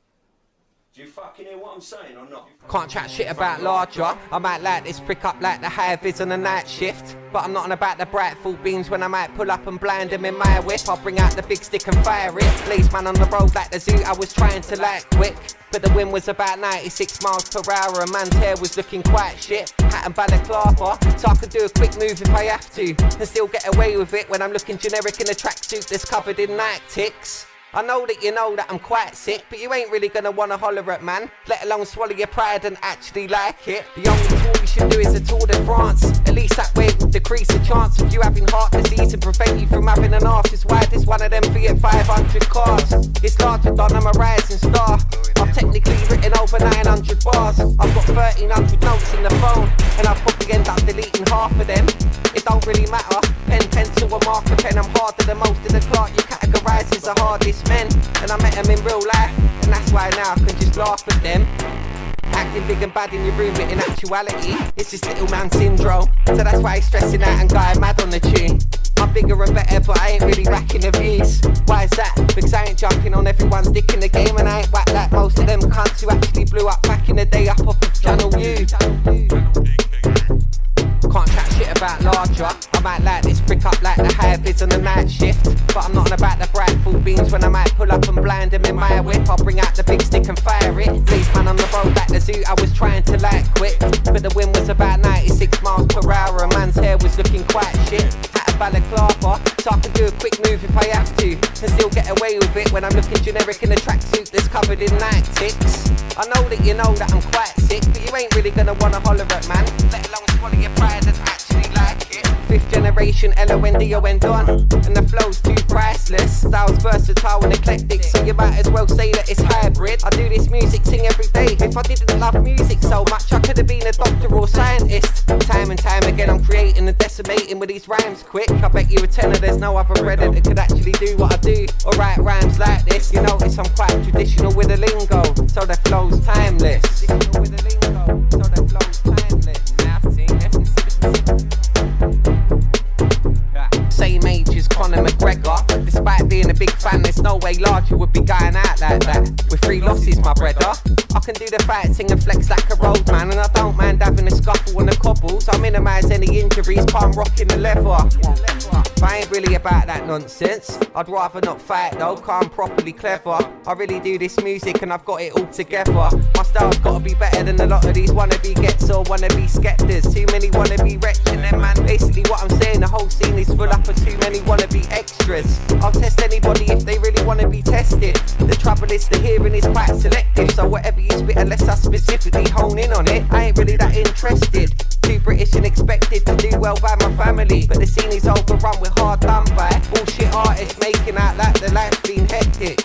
Do you fucking hear what I'm saying or not? Can't chat shit about LARJAH. I might like this prick up like the high-vis on a night shift, but I'm not on about the bright full beams when I might pull up and blind them in my whip. I'll bring out the big stick and fire it. Blaze man on the road like the zoo I was trying to like quick, but the wind was about 96 miles per hour and man's hair was looking quite shit. Hat and balaclava, so I could do a quick move if I have to, and still get away with it when I'm looking generic in a tracksuit that's covered in night ticks. I know that you know that I'm quite sick, but you ain't really gonna wanna holler at man, let alone swallow your pride and actually like it. The only tour you should do is a Tour de France. At least that way it will decrease the chance of you having heart disease and prevent you from having an arse as wide as one of them Fiat 500 cars. It's LARJAH done, I'm a rising star. I've technically written over 900 bars. I've got 1300 notes in the phone, and I'll probably end up deleting half of them. It don't really matter, pen, pencil or marker pen, I'm harder than most of the clerk you categorise as the hardest men. And I met them in real life, and that's why now I can just laugh at them. Acting big and bad in your room, but in actuality it's just little man syndrome. So that's why he's stressing out and going mad on the tune. I'm bigger and better, but I ain't really racking the views. Why is that? Because I ain't jumping on everyone's dick in the game, and I ain't whacked like most of them cunts who actually blew up back in the day up off of Channel U. Can't chat shit about LARJAH. I might like this prick up like the high-vis on the night shift, but I'm not on about the bright full beams when I might pull up and blind them in my whip. I'll bring out the big stick and fire it. Blaze man on the road like the zoo I was trying to like quick, but the wind was about 96 miles per hour and man's hair was looking quite shit. Hat and balaclava, so I can do a quick move if I have to, and still get away with it when I'm looking generic in a tracksuit that's covered in night ticks. I know that you know that I'm quite sick, but you ain't really gonna wanna holler at man, let alone swallow your pride and actually like it. 5th generation L-O-N-D-O-N done, and the flow's too priceless. Style's versatile and eclectic, so you might as well say that it's hybrid. I do this music, sing every day. If I didn't love music so much, I could have been a doctor or scientist. Time and time again I'm creating and decimating with these rhymes quick. I bet you a tenner there's no other redder that could actually do what I do, or write rhymes like this. You notice I'm quite traditional with the lingo, so the flow's timeless. Traditional with the lingo, so the flow's timeless. Same age as Conor McGregor, but despite being a big fan, there's no way LARJAH would be going out like that. With 3 losses, my brother, I can do the fighting and flex like a road man, and I don't mind having a scuffle on the cobbles. I minimise any injuries, palm rocking the leather. But I ain't really about that nonsense. I'd rather not fight though, 'cause I'm properly clever. I really do this music and I've got it all together. my style's gotta be better than a lot of these wannabe gets or wannabe skepters. Too many wannabe wretched in them, man. Basically what I'm saying, the whole scene is full up of too many wannabe extras. I'll test anybody if they really wanna be tested. The trouble is the hearing is quite selective, so whatever you spit, unless I specifically hone in on it, I ain't really that interested. Too British and expected to do well by my family, but the scene is overrun with hard done by bullshit artists making out like the life's been hectic.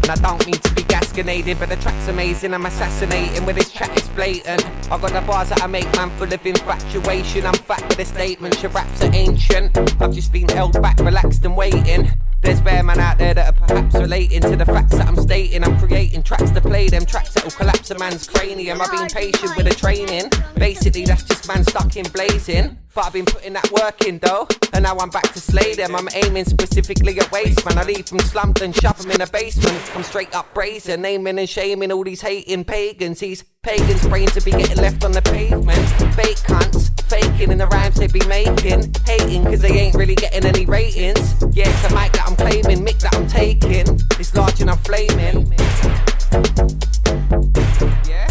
And I don't mean to be gasconaded, but the track's amazing, I'm assassinating with this track, it's blatant. I got the bars that I make, man, full of infatuation. I'm fat with a statement, your raps are ancient. I've just been held back, relaxed and waiting. There's bare man out there that are perhaps relating to the facts that I'm stating. I'm creating tracks to play, them tracks that will collapse a man's cranium. I've been patient with the training, basically that's just man stuck in blazing. But I've been putting that work in though, and now I'm back to slay them. I'm aiming specifically at waste, man. I leave them slumped and shove them in a basement. I'm straight up brazen, naming and shaming all these hating pagans. These pagans' brains to be getting left on the pavement. Fake cunts, faking in the rhymes they be making. Hating cause they ain't really getting any ratings. Yeah, it's a mic that I'm claiming, mic that I'm taking. It's large and I'm flaming. Yeah.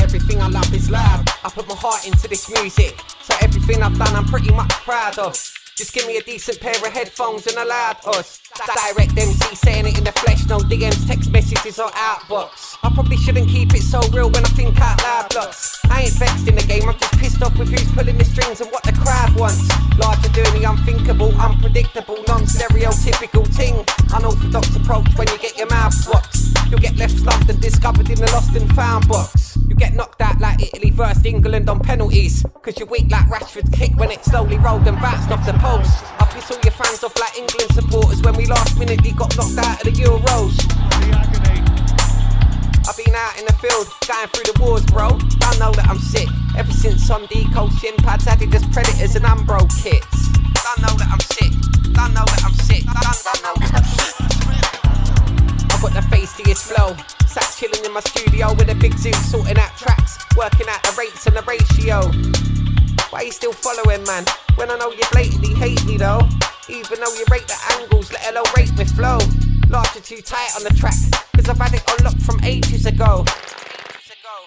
Everything I love is loud. I put my heart into this music, so everything I've done I'm pretty much proud of. Just give me a decent pair of headphones and a loud us. Direct MC saying it in the flesh, no DMs, text messages or outbox. I probably shouldn't keep it so real when I think out loud blocks. I ain't vexed in the game, I'm just pissed off with who's pulling the strings and what the crowd wants. Larger doing the unthinkable, unpredictable, non-stereotypical ting. Unorthodox approach when you get your mouth boxed. You'll get left slumped and discovered in the lost and found box. You get knocked out like Italy versus England on penalties, cause you're weak like Rashford's kick when it slowly rolled and bounced off the post. I piss all your fans off like England supporters when we last minutely got knocked out of the Euros. I've been out in the field, going through the wars, bro. Don't know that I'm sick. Ever since on Deco, shin pads, Adidas, Predators and Umbro kits. Don't know that I'm sick. Don't know that I'm sick. Don't know that I'm sick. I've got the fastiest flow. Sat chilling in my studio with a big zoom, sorting out tracks, working out the rates and the ratio. Why you still following, man? When I know you blatantly hate me though. Even though you rate the angles, let alone rate me flow. Larger too tight on the track, cause I've had it on lock from ages ago.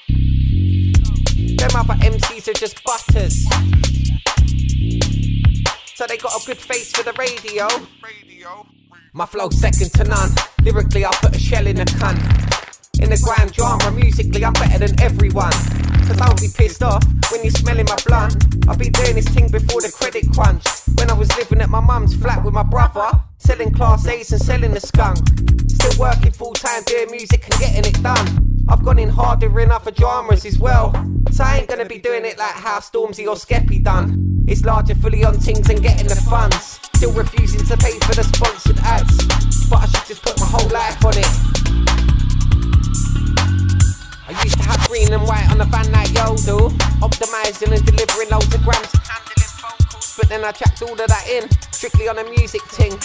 Them other MCs are just butters, so they got a good face for the radio. My flow's second to none. Lyrically, I'll put a shell in a cunt. In the grand genre, musically, I'm better than everyone. So don't be pissed off when you're smelling my blunt. I've been doing this thing before the credit crunch. When I was living at my mum's flat with my brother, selling class A's and selling the skunk. Still working full time doing music and getting it done. I've gone in harder in other genres as well, so I ain't gonna be doing it like how Stormzy or Skeppy done. It's larger, fully on things and getting the funds. Still refusing to pay for the sponsored ads, but I should just put my whole life on it. I used to have green and white on the van like Yodel, optimising and delivering loads of grams and handling vocals. But then I jacked all of that in, strictly on a music ting.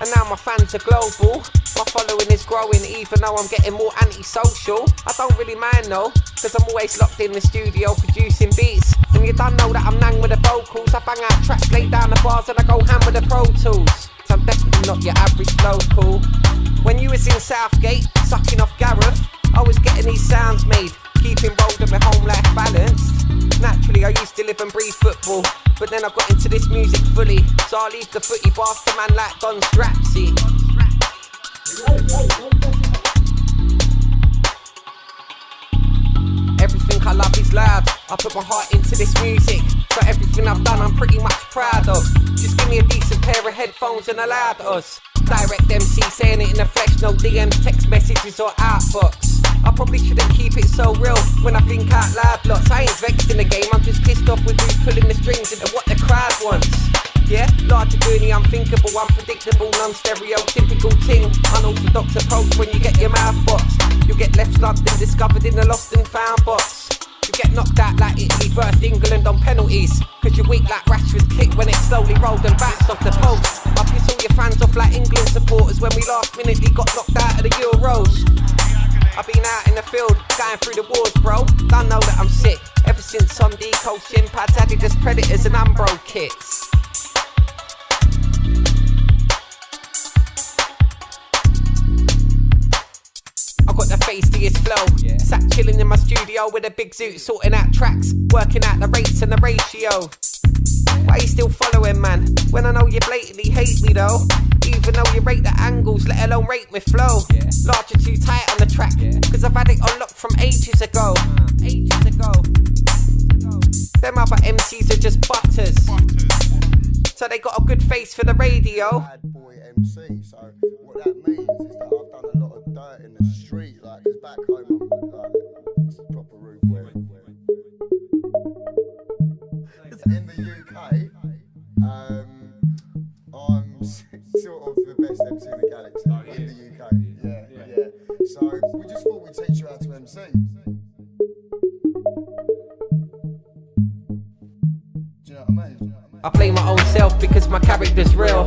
And now my fans are global, my following is growing even though I'm getting more antisocial. I don't really mind though, cause I'm always locked in the studio producing beats. And you don't know that I'm nang with the vocals. I bang out tracks, lay down the bars and I go ham with the Pro Tools. So I'm definitely not your average local. When you was in Southgate, sucking off Gareth, I was getting these sounds made, keeping rolled and my home life balanced. Naturally I used to live and breathe football, but then I got into this music fully, so I leave the footy bars to man like Don Strapsy. Everything I love is loud. I put my heart into this music, so everything I've done I'm pretty much proud of. Just give me a decent pair of headphones and a loud us. Direct MC saying it in the flesh, no DMs, text messages or outbox. I probably shouldn't keep it so real when I think out loud lots. I ain't vexed in the game, I'm just pissed off with who's pulling the strings into what the crowd wants. Yeah, larger journey, unthinkable, unpredictable, non-stereotypical ting. Unorthodox approach when you get your mouth boxed. You get left slugged and discovered in the lost and found box. You get knocked out like Italy versus England on penalties, cause you're weak like Rashford's kick when it slowly rolled and bounced off the post. I piss all your fans off like England supporters when we last minutely got knocked out of the Euros. I've been out in the field, going through the wars, bro. Don't know that I'm sick. Ever since on Deco, shin pads, Adidas, Predators and Umbro kits. I got the fastiest flow, sat chilling in my studio with a big zoot, sorting out tracks, working out the rates and the ratio. Why you still following, man? When I know you blatantly hate me though. Even though you rate the angles, let alone rate my flow. Larger too tight on the track, cause I've had it unlocked from ages ago. Them other MCs are just butters. So they got a good face for the radio. Bad boy MC, so what that means is that I've done a lot of dirt in the street, like, cause back home I'm like proper rude boy. In the UK, I'm sort of the best MC in the galaxy in the UK. Yeah. So we just thought we'd teach you how to MC. Do you know what I mean? I play my own self because my character's real.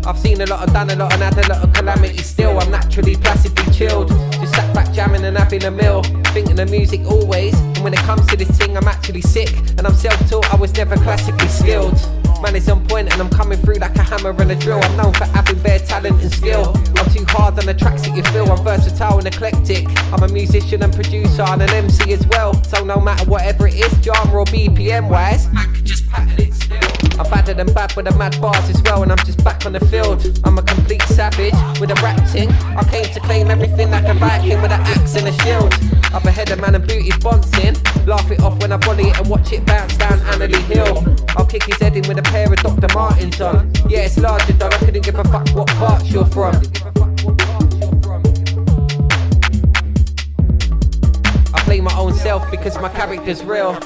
I've seen a lot, done a lot, and had a lot of calamity still. I'm naturally placidly chilled, just sat back jamming and having a meal, thinking of music always. And when it comes to this thing, I'm actually sick, and I'm self-taught, I was never classically skilled. Man, it's on point and I'm coming through like a hammer and a drill. I'm known for having bare talent and skill. I'm too hard on the tracks that you feel. I'm versatile and eclectic. I'm a musician and producer and an MC as well. So no matter whatever it is, genre or BPM wise, I can just pattern it still. I'm badder than bad with the mad bars as well, and I'm just back on the field. I'm a complete savage with a rap ting. I came to claim everything like a Viking with an axe and a shield. Up ahead of man and booty's bouncing. Laugh it off when I volley it and watch it bounce down Annalie Hill. I'll kick his head in with a pair of Dr. Martens on. Yeah, it's larger dog, I couldn't give a fuck what parts you're from. I play my own self because my character's real.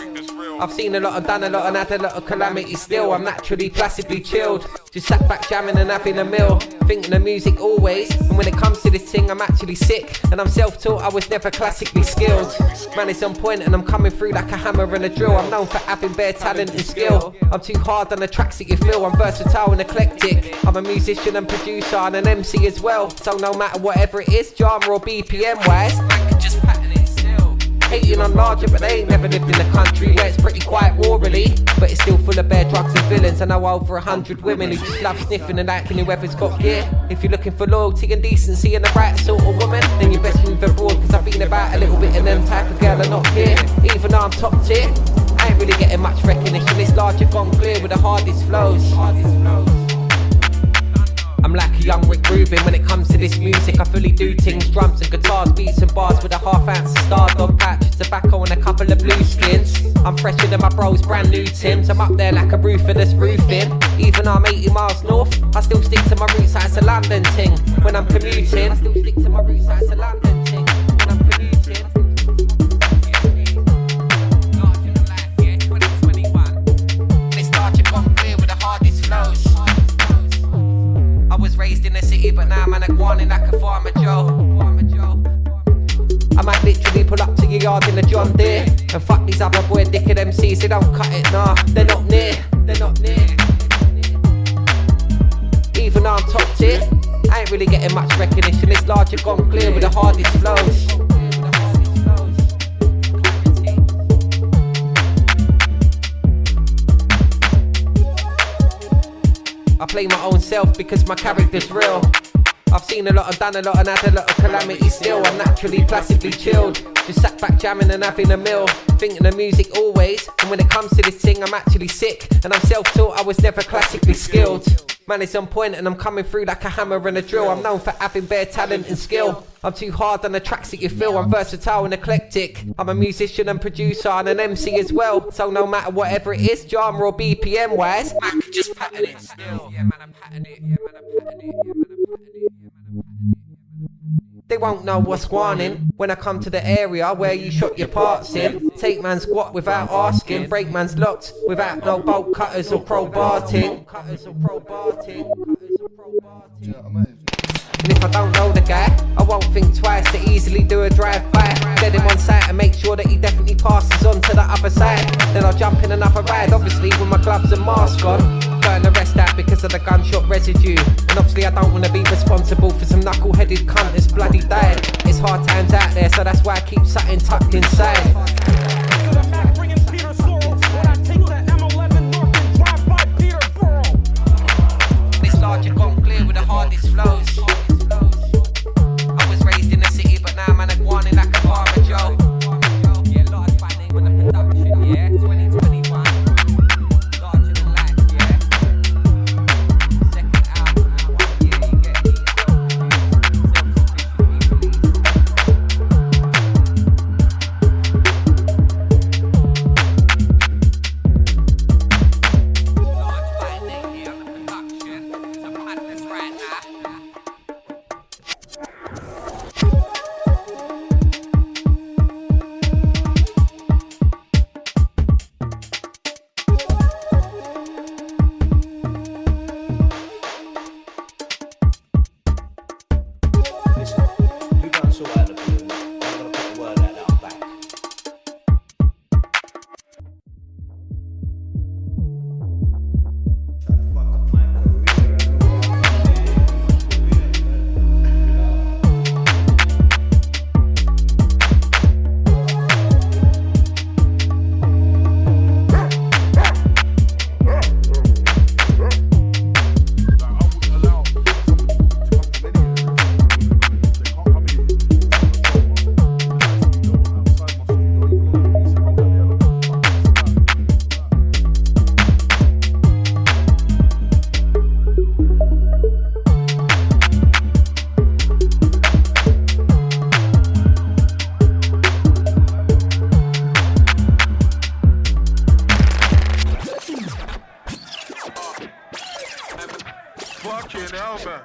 I've seen a lot, done a lot, and had a lot of calamity still. I'm naturally placidly chilled, just sat back jamming and having a meal, thinking of music always. And when it comes to this thing, I'm actually sick, and I'm self-taught, I was never classically skilled. Man, it's on point and I'm coming through like a hammer and a drill. I'm known for having bare talent and skill. I'm too hard on the tracks that you feel. I'm versatile and eclectic. I'm a musician and producer and an MC as well. So no matter whatever it is, genre or BPM wise, I can just pattern it still. Hating on larger, but they ain't never lived in a country where it's pretty quiet morally, but it's still full of bare drugs and villains. I know over 100 women who just love sniffing and acting whoever's got gear. If you're looking for loyalty and decency and the right sort of woman, then you best move abroad, cause I've been about a little bit and them type of girl are not here. Even though I'm top tier, I ain't really getting much recognition. This larger gone clear with the hardest flows. I'm like a young Rick Rubin when it comes to this music. I fully do things, drums and guitars, beats and bars with a half ounce of Star Dog patch, tobacco and a couple of blue skins. I'm fresher than my bros, brand new Tims. I'm up there like a roofer that's roofing. Even though I'm 80 miles north, I still stick to my roots like it's a London ting. When I'm commuting, I still stick to my roots like it's a London ting. When I'm commuting. Larger than life, yeah, 2021. This larger gone clear with the hardest flows. I was raised in the city, but now man, I'm going like a farmer Joe. I might literally pull up to your yard in a John Deere and fuck these other boy dickhead MCs, they don't cut it, nah, they're not near. Even though I'm top tier, I ain't really getting much recognition. This larger gone clear with the hardest flows. I play my own self because my character's real. I've seen a lot, done a lot, and had a lot of calamity still. I'm naturally placidly chilled, just sat back jamming and having a meal, thinking of music always. And when it comes to this thing, I'm actually sick, and I'm self-taught, I was never classically skilled. Man, it's on point and I'm coming through like a hammer and a drill. I'm known for having bare talent and skill. I'm too hard on the tracks that you feel. I'm versatile and eclectic. I'm a musician and producer and an MC as well. So no matter whatever it is, genre or BPM wise, I can just pattern it still. Yeah man, I'm pattern it. Yeah man, I'm pattern it. Yeah man, I'm pattern it. Yeah man, I'm pattern it. They won't know what's going when I come to the area where you shot your parts in. Take man's Gwop without asking, break man's locks without no bolt cutters or crowbar ting. And if I don't know the guy, I won't think twice to easily do a drive-by. Get him on site and make sure that he definitely passes on to the other side. Then I'll jump in another ride, obviously with my gloves and mask on. Burn the rest out because of the gunshot residue. And obviously I don't want to be responsible for some knuckle-headed cunt that's bloody died. It's hard times out there, so that's why I keep something tucked inside. This larger gone clear with the hardest flows. I was raised in the city, but now man, I'm Gwop like a farmer Joe. Yeah, large by name on the production, yeah. 2021, larger than life, yeah. Second album, 1 year, you get me. Large by name, yeah, on the production. Some madness right now. Listen, you go and sort out the balloon. I'm gonna put the word out that I'm back. Fucking hell, man.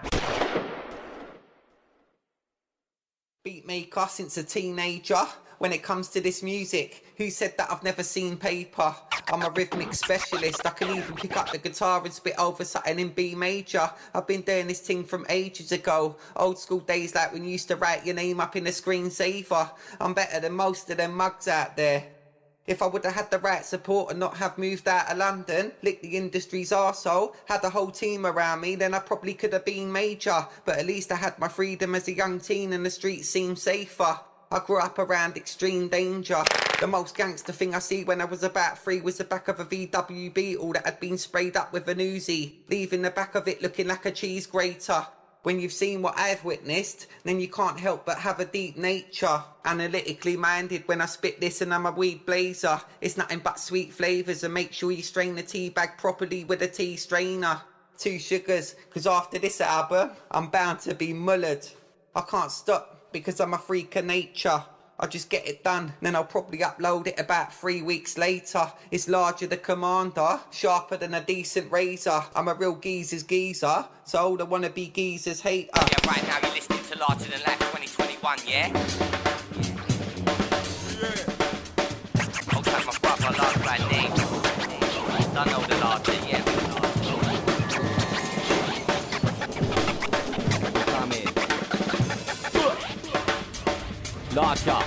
Beatmaker since a teenager. When it comes to this music, who said that I've never seen paper? I'm a rhythmic specialist. I can even pick up the guitar and spit over something in B major. I've been doing this thing from ages ago. Old school days like when you used to write your name up in the screensaver. I'm better than most of them mugs out there. If I would have had the right support and not have moved out of London, licked the industry's arsehole, had a whole team around me, then I probably could have been major. But at least I had my freedom as a young teen and the streets seemed safer. I grew up around extreme danger. The most gangster thing I see when I was about 3 was the back of a VW Beetle that had been sprayed up with an Uzi, leaving the back of it looking like a cheese grater. When you've seen what I've witnessed, then you can't help but have a deep nature. Analytically minded when I spit this, and I'm a weed blazer. It's nothing but sweet flavours, and make sure you strain the tea bag properly with a tea strainer. 2 sugars, cause after this album, I'm bound to be mullered. I can't stop because I'm a freak of nature. I just get it done, then I'll probably upload it about 3 weeks later. It's larger the commander, sharper than a decent razor. I'm a real geezer's geezer, so all the wannabe geezers hate her. Yeah, right now you're listening to Larger Than Life 2021, yeah? Old time my brother, large by name. Don't know the larger, yeah? Come in. Larger.